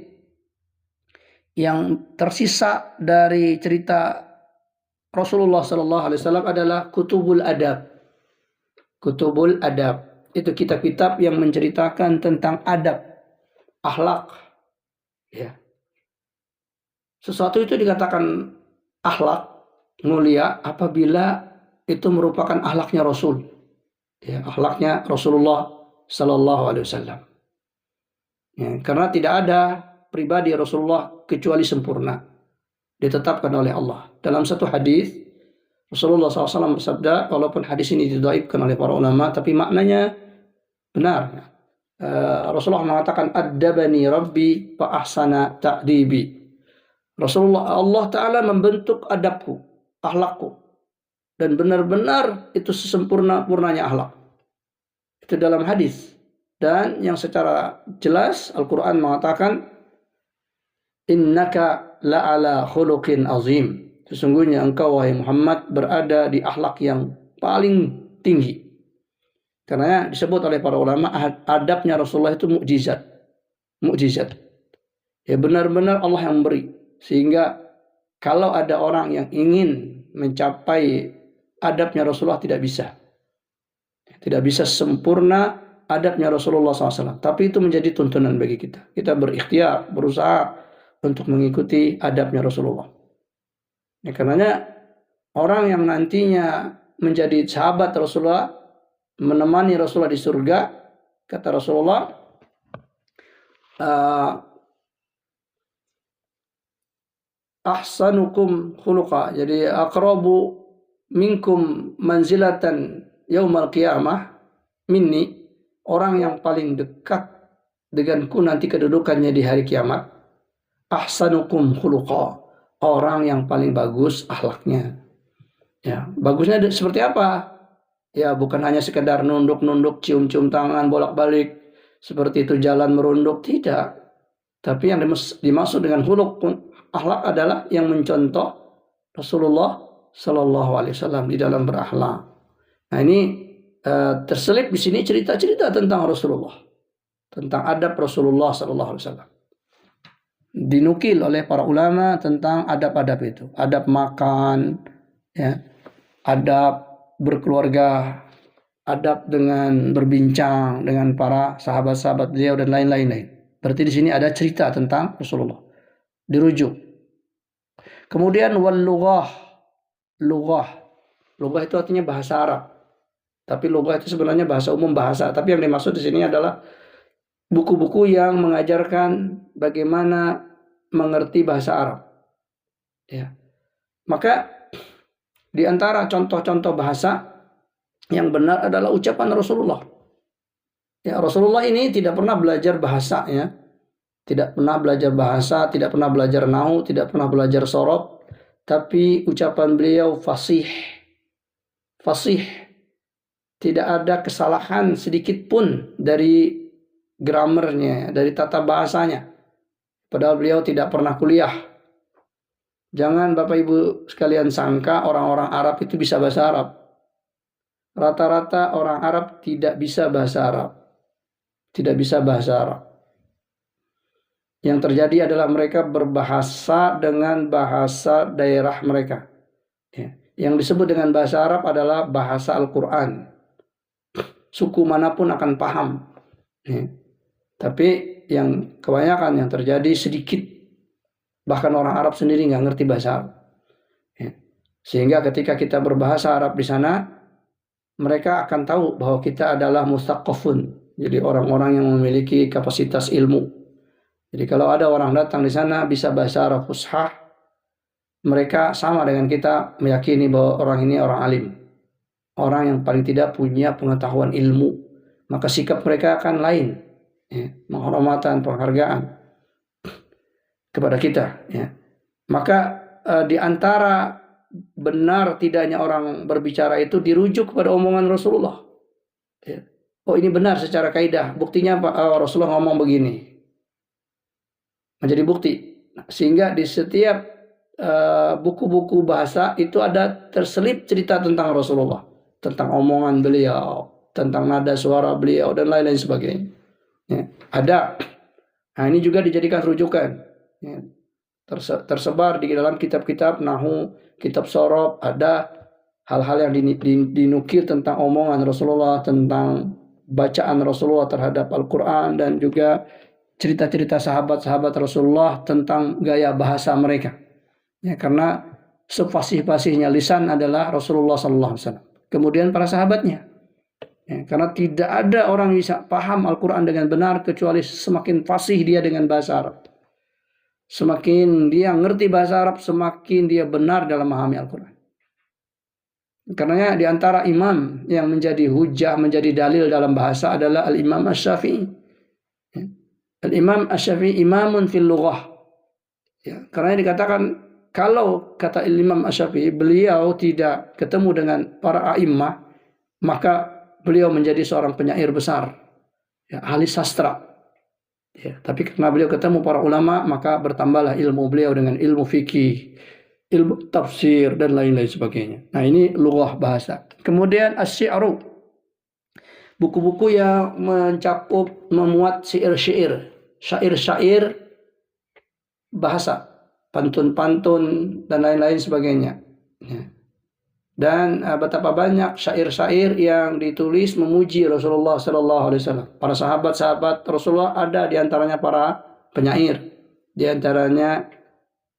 yang tersisa dari cerita Rasulullah Sallallahu Alaihi Wasallam adalah kutubul adab. Kutubul adab itu kitab-kitab yang menceritakan tentang adab, akhlak. Ya. Sesuatu itu dikatakan akhlak mulia apabila itu merupakan akhlaknya Rasul. Ya, akhlaknya Rasulullah Sallallahu Alaihi Wasallam. Ya, karena tidak ada pribadi Rasulullah kecuali sempurna, ditetapkan oleh Allah. Dalam satu hadis Rasulullah SAW bersabda, walaupun hadis ini didhaifkan oleh para ulama, tapi maknanya benar. Rasulullah mengatakan, "Addabani Rabbi fa ahsana ta'dibi." Rasulullah, Allah Ta'ala membentuk adabku, akhlakku, dan benar-benar itu sesempurna-purnanya akhlak. Itu dalam hadis. Dan yang secara jelas Al-Quran mengatakan, innaka la'ala khuluqin azim. Sesungguhnya engkau wahai Muhammad berada di akhlak yang paling tinggi. Karena disebut oleh para ulama adabnya Rasulullah itu mukjizat. Mukjizat. Ya, benar-benar Allah yang memberi. Sehingga kalau ada orang yang ingin mencapai adabnya Rasulullah tidak bisa. Tidak bisa sempurna adabnya Rasulullah SAW. Tapi itu menjadi tuntunan bagi kita. Kita berikhtiar, berusaha untuk mengikuti adabnya Rasulullah. Ya, karenanya orang yang nantinya menjadi sahabat Rasulullah, menemani Rasulullah di surga, kata Rasulullah, ahsanukum khuluqa. Jadi aqrabu minkum manzilatan yaumal qiyamah minni, orang yang paling dekat denganku nanti kedudukannya di hari kiamat, ahsanukum khuluqa, orang yang paling bagus akhlaknya. Ya, bagusnya seperti apa? Ya, bukan hanya sekedar nunduk-nunduk, cium-cium tangan, bolak-balik seperti itu jalan merunduk, tidak. Tapi yang dimaksud dengan khuluq akhlak adalah yang mencontoh Rasulullah Sallallahu Alaihi Wasallam di dalam berakhlak. Nah, ini terselip di sini cerita-cerita tentang Rasulullah, tentang adab Rasulullah Sallallahu Alaihi Wasallam. Dinukil oleh para ulama tentang adab-adab itu, adab makan, ya, adab berkeluarga, adab dengan berbincang dengan para sahabat-sahabat beliau dan lain-lain. Berarti di sini ada cerita tentang Rasulullah, dirujuk. Kemudian wal lughah, lughah itu artinya bahasa Arab. Tapi lughah itu sebenarnya bahasa umum, bahasa. Tapi yang dimaksud di sini adalah buku-buku yang mengajarkan bagaimana mengerti bahasa Arab. Ya. Maka di antara contoh-contoh bahasa yang benar adalah ucapan Rasulullah. Ya, Rasulullah ini tidak pernah belajar bahasa, ya. Tidak pernah belajar bahasa, tidak pernah belajar nahwu, tidak pernah belajar sorob, tapi ucapan beliau fasih. Fasih. Tidak ada kesalahan sedikit pun dari grammarnya, dari tata bahasanya. Padahal beliau tidak pernah kuliah. Jangan Bapak Ibu sekalian sangka orang-orang Arab itu bisa bahasa Arab. Rata-rata orang Arab tidak bisa bahasa Arab. Tidak bisa bahasa Arab. Yang terjadi adalah mereka berbahasa dengan bahasa daerah mereka. Ya. Yang disebut dengan bahasa Arab adalah bahasa Al-Quran. Suku manapun akan paham. Ya. Tapi yang kebanyakan yang terjadi sedikit. Bahkan orang Arab sendiri nggak ngerti bahasa Arab. Ya. Sehingga ketika kita berbahasa Arab di sana, mereka akan tahu bahwa kita adalah mustaqafun. Jadi orang-orang yang memiliki kapasitas ilmu. Jadi kalau ada orang datang di sana bisa bahasa Arab fushah, mereka sama dengan kita meyakini bahwa orang ini orang alim. Orang yang paling tidak punya pengetahuan ilmu. Maka sikap mereka akan lain. Ya, penghormatan, penghargaan kepada kita. Ya. Maka di antara benar tidaknya orang berbicara itu dirujuk kepada omongan Rasulullah. Ya. Oh, ini benar secara kaidah. Buktinya Rasulullah ngomong begini. Menjadi bukti. Sehingga di setiap buku-buku bahasa itu ada terselip cerita tentang Rasulullah, tentang omongan beliau, tentang nada suara beliau dan lain-lain sebagainya. Ya, ada. Nah, ini juga dijadikan rujukan. Ya, tersebar di dalam kitab-kitab nahwu, kitab sorob, ada hal-hal yang dinukil tentang omongan Rasulullah, tentang bacaan Rasulullah terhadap Al-Quran, dan juga cerita-cerita sahabat-sahabat Rasulullah tentang gaya bahasa mereka. Ya, karena sefasih-fasihnya lisan adalah Rasulullah SAW. Kemudian para sahabatnya. Ya, karena tidak ada orang bisa paham Al-Quran dengan benar kecuali semakin fasih dia dengan bahasa Arab. Semakin dia ngerti bahasa Arab, semakin dia benar dalam memahami Al-Quran. Karena di antara imam yang menjadi hujah, menjadi dalil dalam bahasa adalah Al-Imam Asy-Syafi'i. Ya. Al-Imam Asy-Syafi'i imamun fil lughah. Ya, karena dikatakan kalau kata Imam Asy-Syafi'i beliau tidak ketemu dengan para a'immah, maka beliau menjadi seorang penyair besar, ya, ahli sastra. Ya, tapi karena beliau ketemu para ulama, maka bertambahlah ilmu beliau dengan ilmu fikih, ilmu tafsir dan lain-lain sebagainya. Nah, ini lughah bahasa. Kemudian asy-syi'ru, buku-buku yang mencakup memuat syair-syair, syair-syair bahasa, pantun-pantun dan lain-lain sebagainya. Ya. Dan betapa banyak syair-syair yang ditulis memuji Rasulullah Sallallahu Alaihi Wasallam. Para sahabat-sahabat Rasulullah ada di antaranya para penyair, di antaranya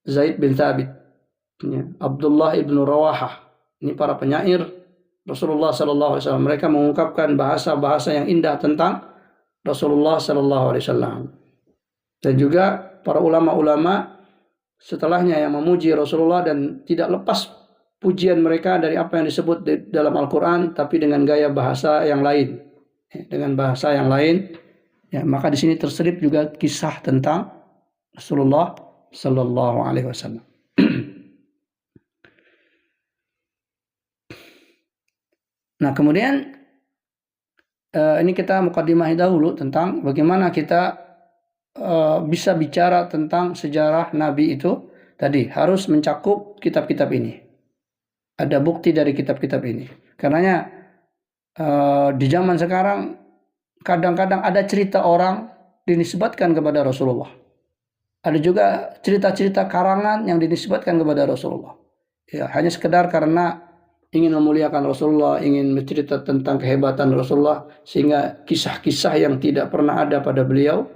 Zaid bin Thabit, ya, Abdullah ibn Rawahah. Ini para penyair Rasulullah Sallallahu Alaihi Wasallam. Mereka mengungkapkan bahasa-bahasa yang indah tentang Rasulullah Sallallahu Alaihi Wasallam. Dan juga para ulama-ulama setelahnya yang memuji Rasulullah dan tidak lepas pujian mereka dari apa yang disebut dalam Al-Quran, tapi dengan gaya bahasa yang lain, dengan bahasa yang lain. Ya, maka di sini terselip juga kisah tentang Rasulullah Sallallahu Alaihi Wasallam. Nah, kemudian ini kita mukadimah dahulu tentang bagaimana kita bisa bicara tentang sejarah Nabi itu. Tadi harus mencakup kitab-kitab ini. Ada bukti dari kitab-kitab ini. Karenanya di zaman sekarang kadang-kadang ada cerita orang dinisbatkan kepada Rasulullah. Ada juga cerita-cerita karangan yang dinisbatkan kepada Rasulullah. Ya, hanya sekedar karena ingin memuliakan Rasulullah, ingin bercerita tentang kehebatan Rasulullah, sehingga kisah-kisah yang tidak pernah ada pada beliau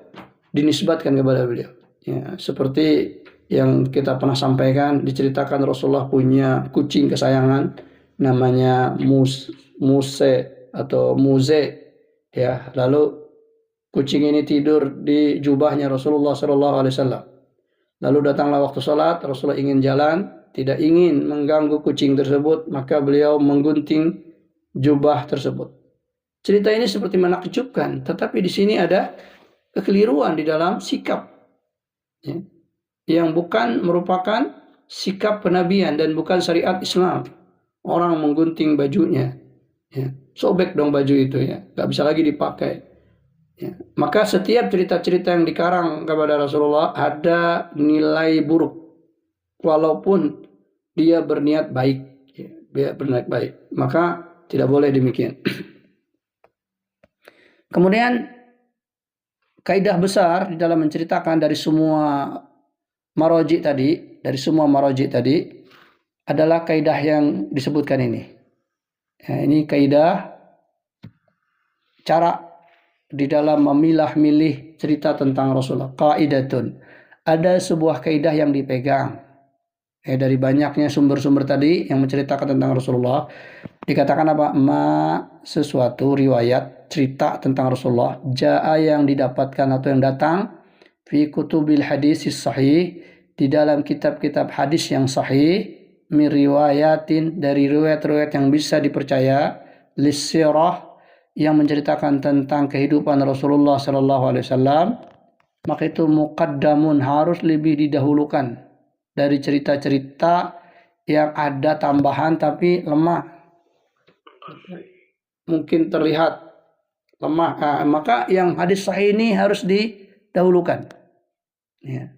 dinisbatkan kepada beliau. Ya, seperti yang kita pernah sampaikan, diceritakan Rasulullah punya kucing kesayangan namanya Muse atau Muze. Ya, lalu kucing ini tidur di jubahnya Rasulullah SAW. Lalu datanglah waktu salat, Rasulullah ingin jalan, tidak ingin mengganggu kucing tersebut, maka beliau menggunting jubah tersebut. Cerita ini seperti menakjubkan, tetapi di sini ada kekeliruan di dalam sikap, ya, yang bukan merupakan sikap penabian dan bukan syariat Islam. Orang menggunting bajunya, ya, sobek dong baju itu, ya, nggak bisa lagi dipakai. Ya. Maka setiap cerita-cerita yang dikarang kepada Rasulullah ada nilai buruk, walaupun dia berniat baik, ya, dia berniat baik, maka tidak boleh demikian. Kemudian kaidah besar di dalam menceritakan dari semua maraji tadi, adalah kaidah yang disebutkan ini. Ya, ini kaidah cara di dalam memilah-milih cerita tentang Rasulullah. Qaidatun. Ada sebuah kaidah yang dipegang. Dari banyaknya sumber-sumber tadi yang menceritakan tentang Rasulullah, dikatakan apa? Sesuatu riwayat cerita tentang Rasulullah, jaa yang didapatkan atau yang datang fi kutubil hadis sahih, di dalam kitab-kitab hadis yang sahih, min riwayatin, dari riwayat-riwayat yang bisa dipercaya, lisirah, yang menceritakan tentang kehidupan Rasulullah SAW, maka itu muqaddamun, harus lebih didahulukan dari cerita-cerita yang ada tambahan tapi lemah, mungkin terlihat lemah. Maka yang hadis sahih ini harus didahulukan. Ya.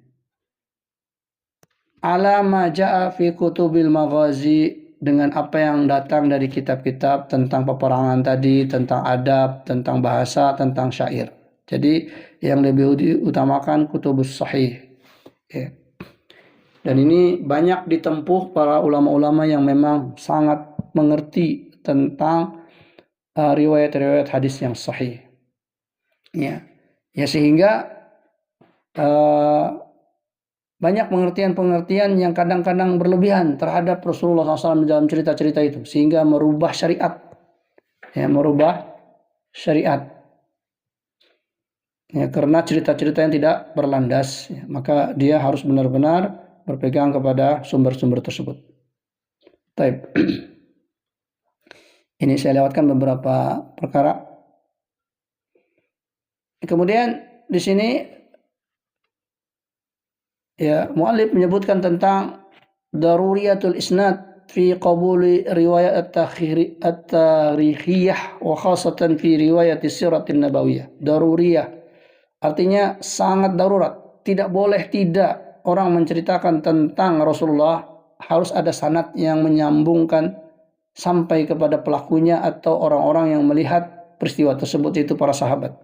Ala ma ja'a fi kutubil maghazi, dengan apa yang datang dari kitab-kitab tentang peperangan tadi, tentang adab, tentang bahasa, tentang syair. Jadi yang lebih diutamakan kutubus sahih. Ya. Dan ini banyak ditempuh para ulama-ulama yang memang sangat mengerti tentang riwayat-riwayat hadis yang sahih. Ya, sehingga banyak pengertian-pengertian yang kadang-kadang berlebihan terhadap Rasulullah SAW dalam cerita-cerita itu, sehingga merubah syariat. Ya, merubah syariat. Ya, karena cerita-cerita yang tidak berlandas, ya, maka dia harus benar-benar berpegang kepada sumber-sumber tersebut. Baik. Ini saya lewatkan beberapa perkara. Kemudian di sini ya, muallif menyebutkan tentang daruriyatul isnad fi qabuli riwayat at-tarikhiyah wa khasatan fi riwayat siratin nabawiyah. Daruriyah artinya sangat darurat, tidak boleh tidak orang menceritakan tentang Rasulullah, harus ada sanad yang menyambungkan sampai kepada pelakunya atau orang-orang yang melihat peristiwa tersebut, itu para sahabat.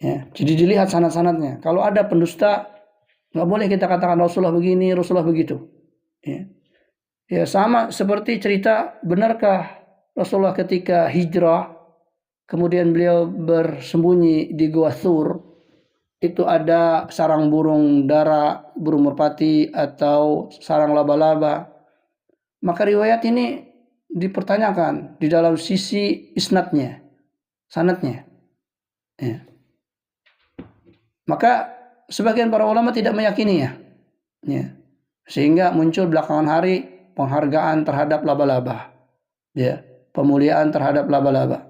Ya, jadi dilihat sanad-sanadnya. Kalau ada pendusta, nggak boleh kita katakan Rasulullah begini, Rasulullah begitu. Ya, sama seperti cerita, benarkah Rasulullah ketika hijrah, kemudian beliau bersembunyi di Gua Thur, itu ada sarang burung dara, burung merpati, atau sarang laba-laba. Maka riwayat ini dipertanyakan di dalam sisi isnadnya, sanadnya. Ya. Maka sebagian para ulama tidak meyakininya. Ya. Sehingga muncul belakangan hari penghargaan terhadap laba-laba. Ya, pemuliaan terhadap laba-laba.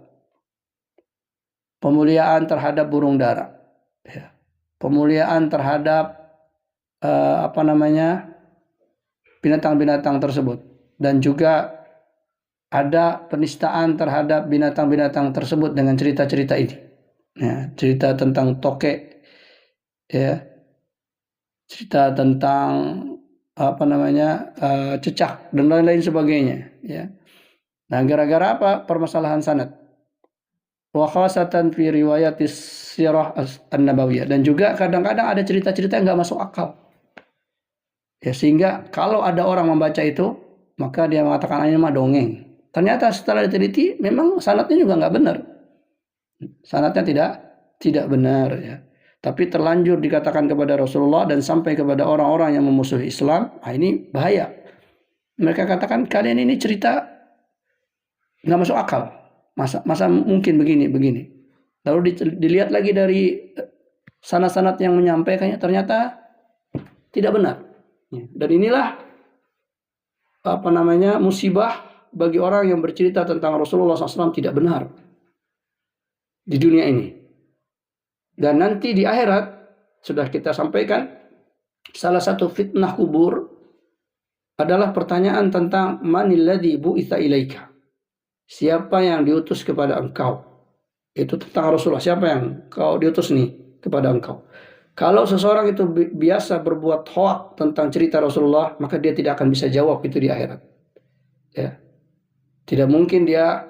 Pemuliaan terhadap burung dara. Ya. Pemuliaan terhadap binatang-binatang tersebut, dan juga ada penistaan terhadap binatang-binatang tersebut dengan cerita-cerita ini. Ya, cerita tentang tokek, ya, cerita tentang cecak dan lain-lain sebagainya. Ya. Nah, gara-gara apa? Permasalahan sanad. Wa khasatan fi riwayatis sirah an-nabawiyah, dan juga kadang-kadang ada cerita-cerita yang nggak masuk akal. Ya, sehingga kalau ada orang membaca itu, maka dia mengatakan ini mah dongeng. Ternyata setelah diteliti memang sanadnya juga nggak benar. Sanadnya tidak benar, ya. Tapi terlanjur dikatakan kepada Rasulullah dan sampai kepada orang-orang yang memusuhi Islam. Nah, ini bahaya. Mereka katakan kalian ini cerita nggak masuk akal. Masa mungkin begini. Lalu dilihat lagi dari sanad-sanad yang menyampaikannya, ternyata tidak benar. Dan inilah musibah bagi orang yang bercerita tentang Rasulullah SAW tidak benar di dunia ini. Dan nanti di akhirat, sudah kita sampaikan, salah satu fitnah kubur adalah pertanyaan tentang manil ladzi bu'itsa ilaika. Siapa yang diutus kepada engkau? Itu tentang Rasulullah. Siapa yang kau diutus nih kepada engkau? Kalau seseorang itu biasa berbuat hoak tentang cerita Rasulullah, maka dia tidak akan bisa jawab itu di akhirat. Ya. Tidak mungkin dia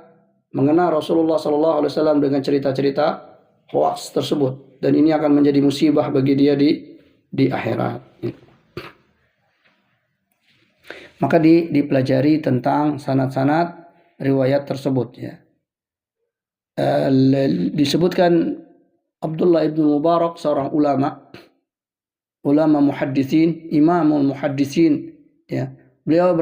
mengenal Rasulullah SAW dengan cerita-cerita hoaks tersebut, dan ini akan menjadi musibah bagi dia di akhirat. Maka dipelajari tentang sanad-sanad riwayat tersebut, ya. Disebutkan Abdullah ibn Mubarak, seorang ulama muhadditsin, imamul muhadditsin, ya. Beliau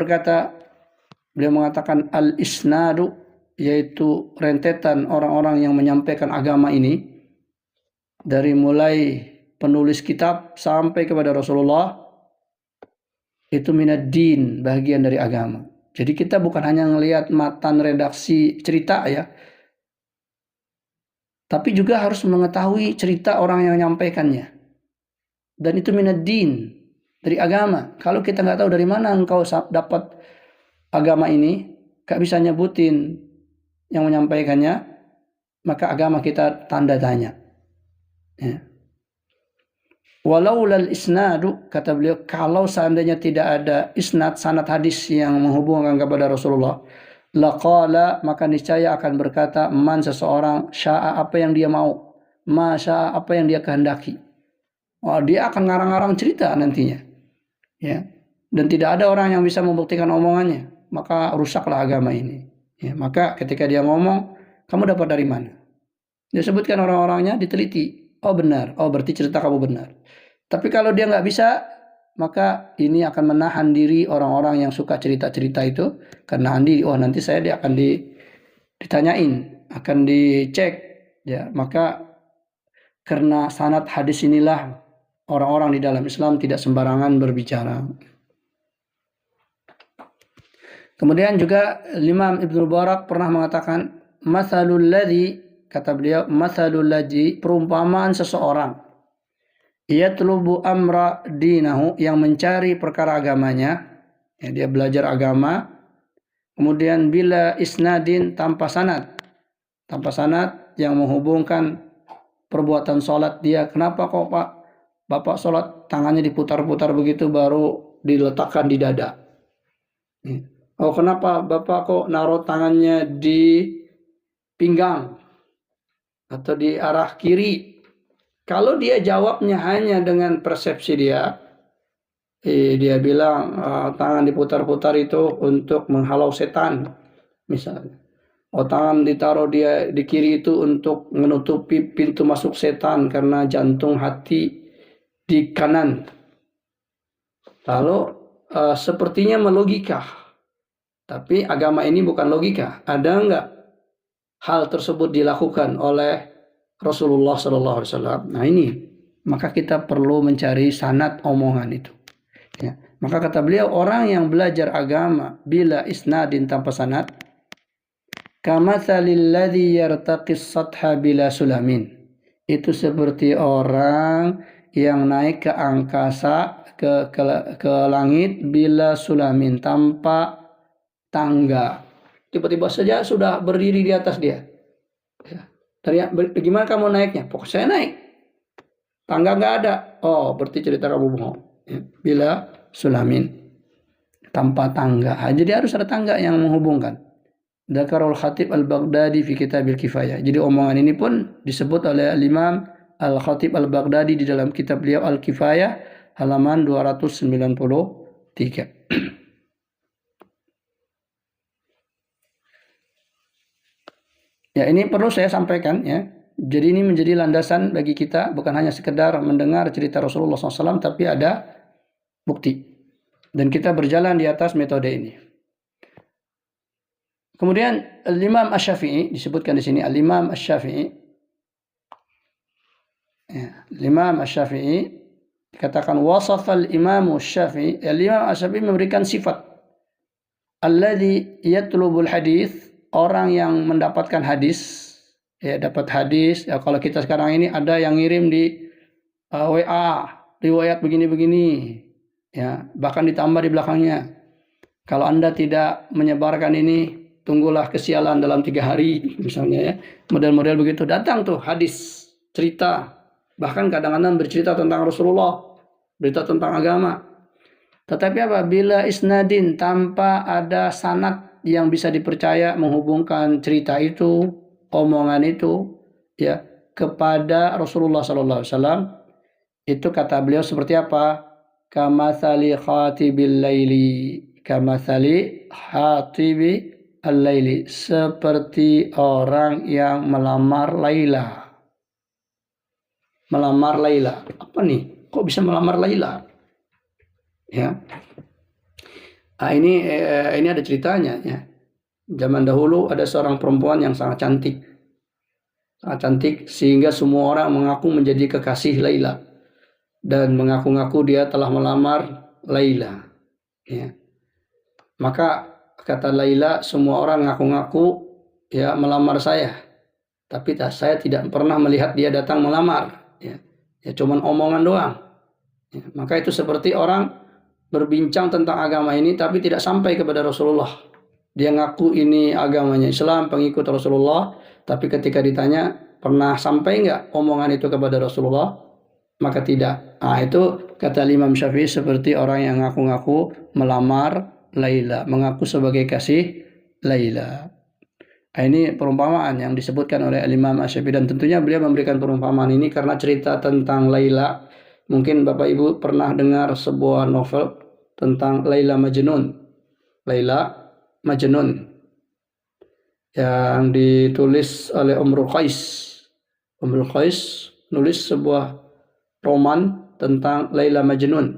mengatakan al-isnadu, yaitu rentetan orang-orang yang menyampaikan agama ini, dari mulai penulis kitab sampai kepada Rasulullah, itu minad din, bagian dari agama. Jadi kita bukan hanya melihat matan redaksi cerita, ya, tapi juga harus mengetahui cerita orang yang menyampaikannya. Dan itu minad din, dari agama. Kalau kita nggak tahu dari mana engkau dapat agama ini, gak bisa nyebutin yang menyampaikannya, maka agama kita tanda tanya. Ya. Walaulal isnadu, kata beliau, kalau seandainya tidak ada isnad, sanad hadis yang menghubungkan kepada Rasulullah, laqala, maka niscaya akan berkata man, seseorang, sya'a, apa yang dia mau, ma sya'a, apa yang dia kehendaki. Dia akan ngarang-ngarang cerita nantinya, ya. Dan tidak ada orang yang bisa membuktikan omongannya, maka rusaklah agama ini, ya. Maka ketika dia ngomong, kamu dapat dari mana? Dia sebutkan orang-orangnya, diteliti. Oh benar, oh berarti cerita kamu benar. Tapi kalau dia nggak bisa, maka ini akan menahan diri orang-orang yang suka cerita-cerita itu, karena nanti saya dia akan ditanyain, akan dicek, ya. Maka karena sanad hadis inilah orang-orang di dalam Islam tidak sembarangan berbicara. Kemudian juga Imam Ibnu Mubarak pernah mengatakan, mathalul ladzi, kata beliau, mathalul ladzi, perumpamaan seseorang, yatlubu amra dinahu, yang mencari perkara agamanya, ya, dia belajar agama, kemudian bila isnadin, tanpa sanad yang menghubungkan perbuatan sholat dia. Kenapa kok Pak, Bapak sholat tangannya diputar-putar begitu baru diletakkan di dada? Oh, kenapa Bapak kok naruh tangannya di pinggang atau di arah kiri? Kalau dia jawabnya hanya dengan persepsi dia bilang tangan diputar-putar itu untuk menghalau setan, misalnya. Oh, tangan ditaruh dia di kiri itu untuk menutupi pintu masuk setan karena jantung hati di kanan. Lalu sepertinya melogika. Tapi agama ini bukan logika. Ada enggak hal tersebut dilakukan oleh Rasulullah SAW? Nah ini, maka kita perlu mencari sanad omongan itu. Ya. Maka kata beliau, orang yang belajar agama bila isnadin tanpa sanad, kamatsalil ladzi yartaqis satha bila sulamin. Itu seperti orang yang naik ke angkasa, ke langit bila sulamin, tanpa tangga. Tiba-tiba saja sudah berdiri di atas dia. Ya. Bagaimana kamu naiknya? Pokoknya saya naik. Tangga nggak ada. Oh, berarti cerita kamu bohong. Ya. Bila sulamin, tanpa tangga. Jadi harus ada tangga yang menghubungkan. Dzakarul Khatib Al-Baghdadi fi Kitabil Kifayah. Jadi omongan ini pun disebut oleh Imam Al-Khatib Al-Baghdadi di dalam kitab beliau Al-Kifayah halaman 293. Ya, ini perlu saya sampaikan ya. Jadi ini menjadi landasan bagi kita, bukan hanya sekedar mendengar cerita Rasulullah SAW, tapi ada bukti. Dan kita berjalan di atas metode ini. Kemudian Al-Imam Asy-Syafi'i disebutkan di sini, Al-Imam Asy-Syafi'i. Ya, Al-Imam Asy-Syafi'i dikatakan wasafa al-Imam Asy-Syafi'i. Al-Imam Asy-Syafi'i memberikan sifat alladzi yatlubul hadis, orang yang mendapatkan hadis, ya dapat hadis. Ya, kalau kita sekarang ini ada yang ngirim di WA, riwayat begini-begini, ya bahkan ditambah di belakangnya. Kalau Anda tidak menyebarkan ini, tunggulah kesialan dalam 3 hari, misalnya ya. Model-model begitu. Datang tuh hadis, cerita. Bahkan kadang-kadang bercerita tentang Rasulullah, berita tentang agama. Tetapi apabila isnadin, tanpa ada sanad yang bisa dipercaya menghubungkan cerita itu, omongan itu, ya kepada Rasulullah SAW, itu kata beliau seperti apa? Kamatsali khatibil laili, kamatsali khatibi al-laili, seperti orang yang melamar Laila. Melamar Laila. Apa nih? Kok bisa melamar Laila? Ya. Nah, ini ada ceritanya ya. Zaman dahulu ada seorang perempuan yang sangat cantik. Sangat cantik sehingga semua orang mengaku menjadi kekasih Laila dan mengaku-ngaku dia telah melamar Laila. Ya. Maka kata Laila, semua orang ngaku-ngaku ya melamar saya, tapi saya tidak pernah melihat dia datang melamar. Ya cuman omongan doang. Ya, maka itu seperti orang berbincang tentang agama ini tapi tidak sampai kepada Rasulullah. Dia ngaku ini agamanya Islam, pengikut Rasulullah, tapi ketika ditanya pernah sampai nggak omongan itu kepada Rasulullah, maka tidak. Nah, itu kata Imam Syafi'i seperti orang yang ngaku-ngaku melamar Laila, mengaku sebagai kasih Laila. Ini perumpamaan yang disebutkan oleh Imam Asy-Syafi'i, dan tentunya beliau memberikan perumpamaan ini karena cerita tentang Laila. Mungkin Bapak Ibu pernah dengar sebuah novel tentang Laila Majnun. Laila Majnun yang ditulis oleh Umrul Qais. Umrul Qais nulis sebuah roman tentang Laila Majnun.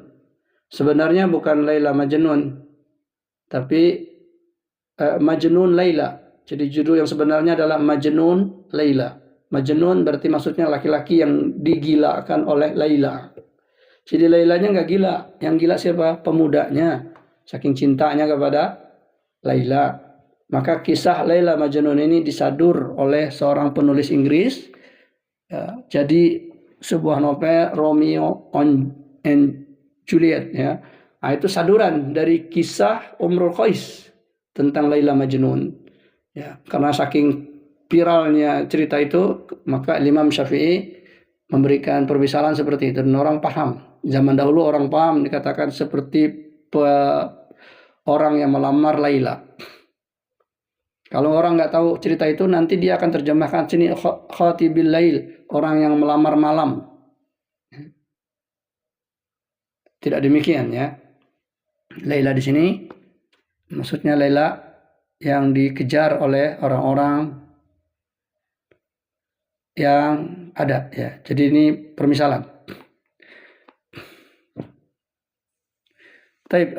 Sebenarnya bukan Laila Majnun, tapi Majnun Laila. Jadi judul yang sebenarnya adalah Majnun Laila. Majnun berarti maksudnya laki-laki yang digilakan oleh Laila. Jadi Lailanya nggak gila. Yang gila siapa? Pemudanya. Saking cintanya kepada Laila. Maka kisah Laila Majnun ini disadur oleh seorang penulis Inggris. Ya, jadi sebuah novel Romeo and Juliet. Ya. Nah, itu saduran dari kisah Umrul Qais tentang Laila Majnun. Ya, karena saking viralnya cerita itu, maka Imam Syafi'i memberikan permisalan seperti itu. Dan orang paham. Zaman dahulu orang paham, dikatakan seperti orang yang melamar Laila. Kalau orang nggak tahu cerita itu, nanti dia akan terjemahkan sini khatibil lail, orang yang melamar malam. Tidak demikian ya. Laila di sini maksudnya Laila yang dikejar oleh orang-orang yang ada ya. Jadi ini permisalan. Taib,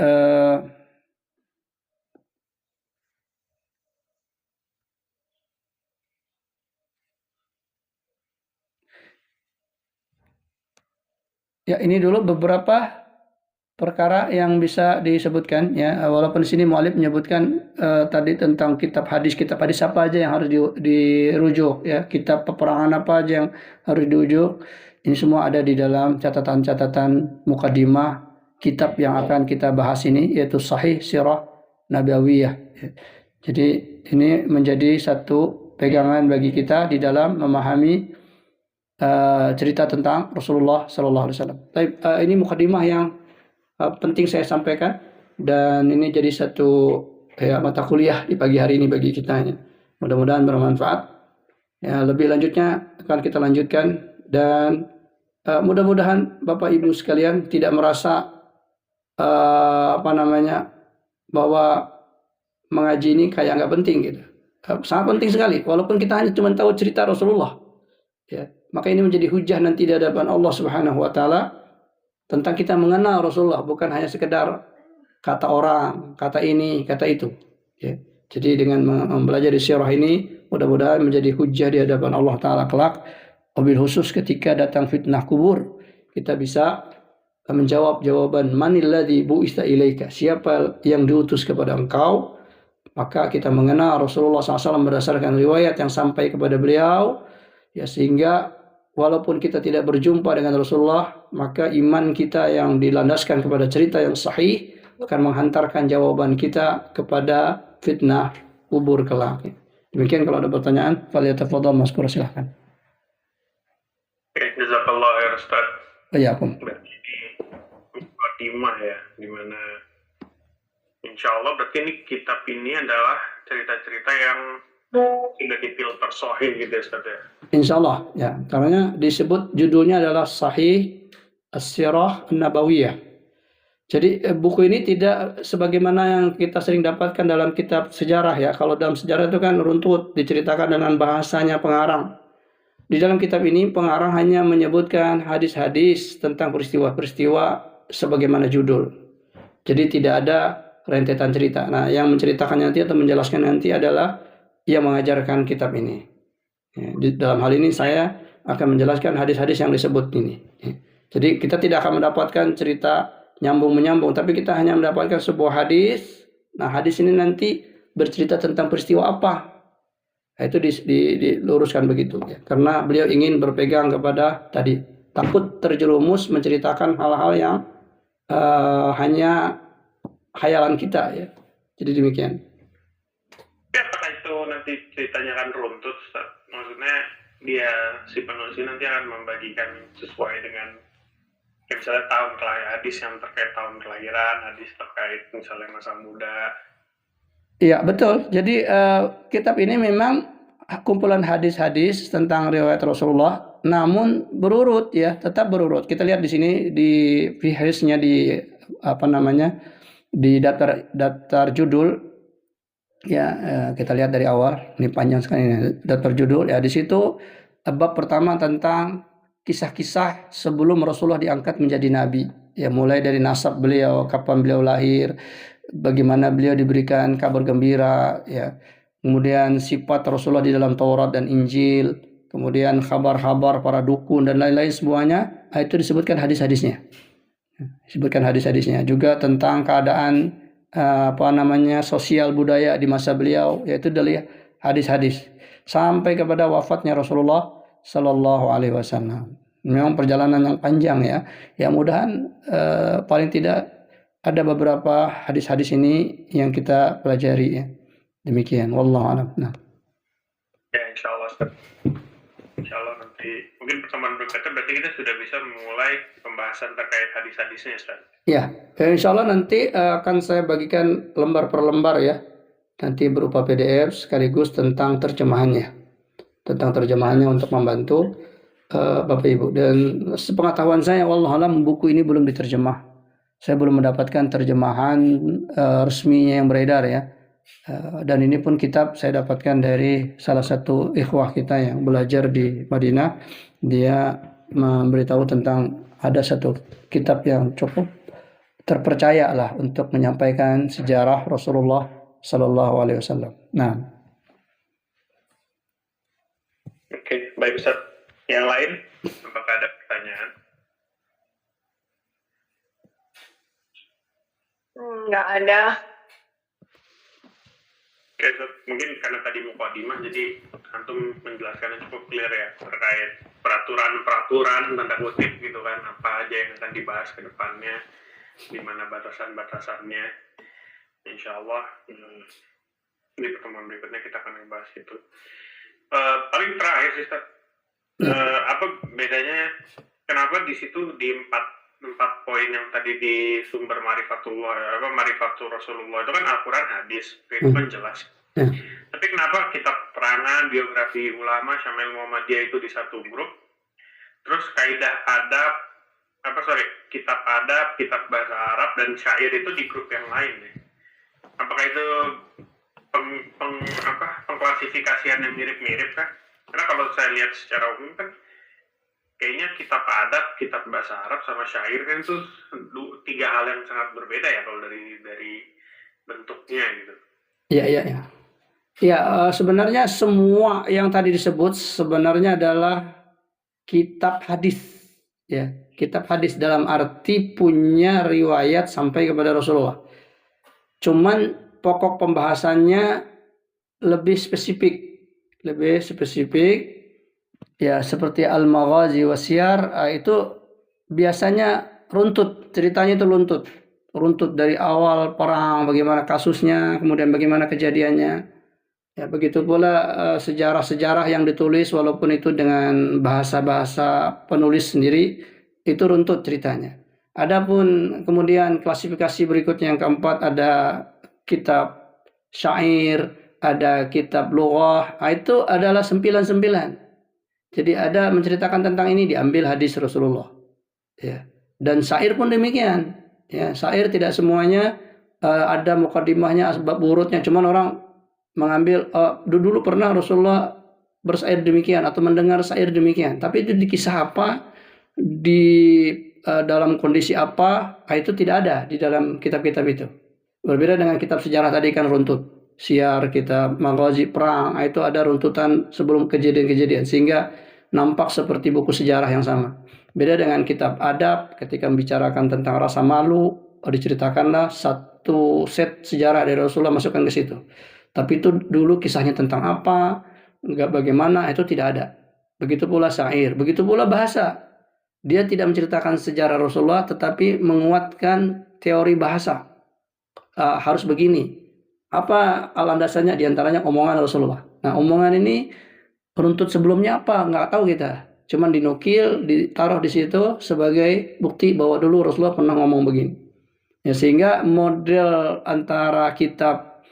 ya ini dulu beberapa perkara yang bisa disebutkan ya, walaupun di sini muallif menyebutkan tadi tentang kitab hadis apa aja yang harus dirujuk ya, kitab peperangan apa aja yang harus dirujuk. Ini semua ada di dalam catatan-catatan mukadimah kitab yang akan kita bahas ini, yaitu Sahih Sirah Nabawiyah. Jadi ini menjadi satu pegangan bagi kita di dalam memahami cerita tentang Rasulullah Sallallahu Alaihi Wasallam. Ini mukadimah yang penting saya sampaikan, dan ini jadi satu mata kuliah di pagi hari ini bagi kita. Mudah-mudahan bermanfaat. Ya, lebih lanjutnya akan kita lanjutkan, dan mudah-mudahan Bapak Ibu sekalian tidak merasa bahwa mengaji ini kayak nggak penting gitu. Sangat penting sekali, walaupun kita hanya cuma tahu cerita Rasulullah. Ya, maka ini menjadi hujah nanti di hadapan Allah Subhanahu wa taala tentang kita mengenal Rasulullah, bukan hanya sekedar kata orang, kata ini, kata itu. Ya. Jadi dengan mempelajari sirah ini, mudah-mudahan menjadi hujah di hadapan Allah Ta'ala kelak, wabil khusus ketika datang fitnah kubur, kita bisa menjawab jawaban manilladzi bu'itsa ilaika, siapa yang diutus kepada engkau. Maka kita mengenal Rasulullah SAW berdasarkan riwayat yang sampai kepada beliau, ya, sehingga walaupun kita tidak berjumpa dengan Rasulullah, maka iman kita yang dilandaskan kepada cerita yang sahih akan menghantarkan jawaban kita kepada fitnah kubur kelak. Demikian, kalau ada pertanyaan, falyatafadhal mazkur, silahkan. Jazakallah ya Ustaz. Waalaikumsalam. Berarti ini mukadimah ya, dimana insya Allah berarti ini kitab ini adalah cerita-cerita yang sudah difilter sahih gitu ya Ustaz ya. Insya Allah ya, karena disebut judulnya adalah Sahih As-Sirah An-Nabawiyah. Jadi buku ini tidak sebagaimana yang kita sering dapatkan dalam kitab sejarah ya. Kalau dalam sejarah itu kan runtut, diceritakan dengan bahasanya pengarang. Di dalam kitab ini pengarang hanya menyebutkan hadis-hadis tentang peristiwa-peristiwa sebagaimana judul. Jadi tidak ada rentetan cerita. Nah, yang menceritakan nanti atau menjelaskan nanti adalah yang mengajarkan kitab ini. Ya, dalam hal ini saya akan menjelaskan hadis-hadis yang disebut ini. Ya. Jadi kita tidak akan mendapatkan cerita nyambung-menyambung, tapi kita hanya mendapatkan sebuah hadis. Nah, hadis ini nanti bercerita tentang peristiwa apa. Nah, itu diluruskan begitu. Ya. Karena beliau ingin berpegang kepada tadi, takut terjerumus menceritakan hal-hal yang hanya khayalan kita ya. Jadi demikian. Ya, apakah itu nanti ceritanya kan runtut, Ustaz? Maksudnya dia si penulis nanti akan membagikan sesuai dengan misalnya tahun kelahiran, hadis yang terkait tahun kelahiran, hadis terkait misalnya masa muda. Iya betul. Jadi kitab ini memang kumpulan hadis-hadis tentang riwayat Rasulullah, namun berurut ya, tetap berurut. Kita lihat di sini di fihristnya, di di daftar judul ya, kita lihat dari awal, ini panjang sekali ini, daftar judul ya. Di situ bab pertama tentang kisah-kisah sebelum Rasulullah diangkat menjadi nabi ya, mulai dari nasab beliau, kapan beliau lahir, bagaimana beliau diberikan kabar gembira ya, kemudian sifat Rasulullah di dalam Taurat dan Injil, kemudian kabar-kabar para dukun dan lain-lain semuanya, itu disebutkan hadis-hadisnya. Disebutkan hadis-hadisnya juga tentang keadaan sosial budaya di masa beliau, yaitu dari hadis-hadis sampai kepada wafatnya Rasulullah Sallallahu Alaihi Wasallam. Memang perjalanan yang panjang ya. Ya mudahan paling tidak ada beberapa hadis-hadis ini yang kita pelajari ya. Demikian. Wallahu a'lam. Nah. Ya insya Allah. Insya Allah nanti mungkin pertemuan berikutnya berarti kita sudah bisa memulai pembahasan terkait hadis-hadisnya, Ustaz. Ya, insya Allah nanti akan saya bagikan lembar per lembar ya, nanti berupa PDF sekaligus tentang terjemahannya, untuk membantu Bapak Ibu. Dan sepengetahuan saya, wallahualam, buku ini belum diterjemah. Saya belum mendapatkan terjemahan resminya yang beredar ya. Dan ini pun kitab saya dapatkan dari salah satu ikhwah kita yang belajar di Madinah. Dia memberitahu tentang ada satu kitab yang cukup terpercaya lah untuk menyampaikan sejarah Rasulullah Sallallahu Alaihi Wasallam. Nah, oke, baik Ustaz. Yang lain, apakah ada pertanyaan? Nggak ada. Oke, mungkin karena tadi mukadimah, jadi antum menjelaskannya cukup clear ya terkait peraturan tanda kutip gitu kan, apa aja yang akan dibahas ke depannya, di mana batasan-batasannya. Insya Allah di pertemuan berikutnya kita akan membahas itu. Paling terakhir sih, Ustaz, apa bedanya? Kenapa di situ di empat poin yang tadi di sumber marifatullah, marifatul Rasulullah itu kan Al-Quran, hadis, itu kan jelas. Tapi kenapa kitab perangan, biografi ulama, Syamil Muhammadiyah itu di satu grup, terus kaidah adab, kitab adab, kitab bahasa Arab dan syair itu di grup yang lain ya? Apakah itu pengklasifikasian yang mirip-mirip kan? Karena kalau saya lihat secara umum kan kayaknya kitab adab, kitab bahasa Arab sama syair kan itu tiga hal yang sangat berbeda ya kalau dari bentuknya gitu. Iya. Ya, sebenarnya semua yang tadi disebut sebenarnya adalah kitab hadis. Ya, kitab hadis dalam arti punya riwayat sampai kepada Rasulullah. Cuman pokok pembahasannya lebih spesifik. Ya, seperti Al-Maghazi Wasyar itu biasanya runtut, ceritanya itu runtut dari awal perang, bagaimana kasusnya, kemudian bagaimana kejadiannya. Ya, begitu pula sejarah-sejarah yang ditulis walaupun itu dengan bahasa-bahasa penulis sendiri itu runtut ceritanya. Adapun kemudian klasifikasi berikutnya yang keempat ada kitab syair, ada kitab lughah, itu adalah sempilan-sempilan. Jadi ada menceritakan tentang ini diambil hadis Rasulullah. Ya. Dan syair pun demikian. Ya, syair tidak semuanya ada mukadimahnya, asbab urutnya, cuman orang mengambil dulu pernah Rasulullah bersair demikian atau mendengar syair demikian, tapi itu di kisah apa, di dalam kondisi apa, itu tidak ada di dalam kitab-kitab itu. Berbeda dengan kitab sejarah tadi kan runtut, siar, kitab maghazi perang, itu ada runtutan sebelum kejadian-kejadian sehingga nampak seperti buku sejarah yang sama. Beda dengan kitab adab, ketika membicarakan tentang rasa malu, diceritakanlah satu set sejarah dari Rasulullah masukkan ke situ. Tapi itu dulu kisahnya tentang apa, enggak bagaimana, itu tidak ada. Begitu pula syair, begitu pula bahasa. Dia tidak menceritakan sejarah Rasulullah, tetapi menguatkan teori bahasa. Harus begini. Apa landasannya? Diantaranya omongan Rasulullah. Nah, omongan ini runtut sebelumnya apa? Enggak tahu kita. Cuman dinukil, ditaruh di situ sebagai bukti bahwa dulu Rasulullah pernah ngomong begini. Ya, sehingga model antara kitab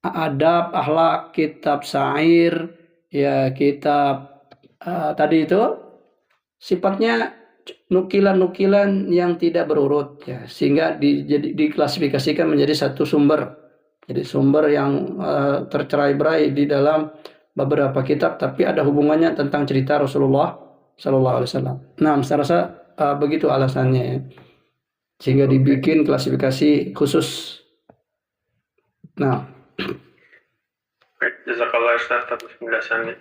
adab, akhlak, kitab syair, ya kitab tadi itu sifatnya nukilan-nukilan yang tidak berurut, ya, sehingga diklasifikasikan menjadi satu sumber. Jadi sumber yang tercerai-berai di dalam beberapa kitab, tapi ada hubungannya tentang cerita Rasulullah Sallallahu Alaihi Wasallam. Nah, saya rasa begitu alasannya, ya. Sehingga dibikin klasifikasi khusus. Nah. Jazakallah Ustaz atas penjelasannya.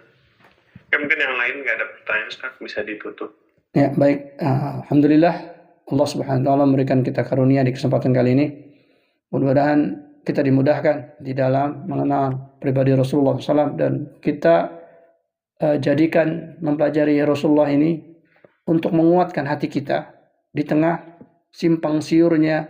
Ya, mungkin yang lain nggak ada pertanyaan Ustaz, bisa ditutup. Ya, baik. Alhamdulillah Allah Subhanahu wa taala memberikan kita karunia di kesempatan kali ini. Mudah-mudahan kita dimudahkan di dalam mengenal pribadi Rasulullah SAW dan kita jadikan mempelajari Rasulullah ini untuk menguatkan hati kita di tengah simpang siurnya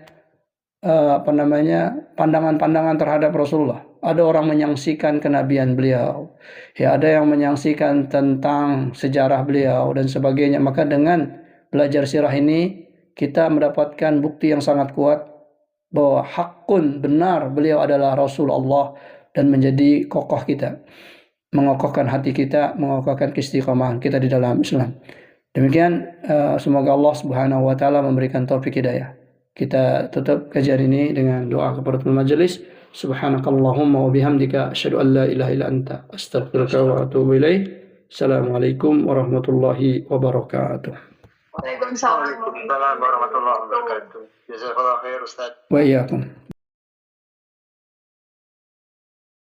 pandangan-pandangan terhadap Rasulullah. Ada orang menyaksikan kenabian beliau, ya, ada yang menyaksikan tentang sejarah beliau dan sebagainya. Maka dengan belajar sirah ini kita mendapatkan bukti yang sangat kuat bahwa hakun, benar, beliau adalah Rasulullah, dan menjadi kokoh kita, mengokohkan hati kita, mengokohkan istiqamahan kita di dalam Islam. Demikian, semoga Allah Subhanahu wa taala memberikan taufik hidayah. Kita tutup kajian ini dengan doa kepada majelis. Subhanakallahumma wa bihamdika asyhadu an la ilaha illa anta astaghfiruka wa atubu ilaik. Assalamualaikum warahmatullahi wabarakatuh. Waalaikumsalam warahmatullahi wabarakatuh. Jazakallahu khair Ustaz. Wa iyyakum.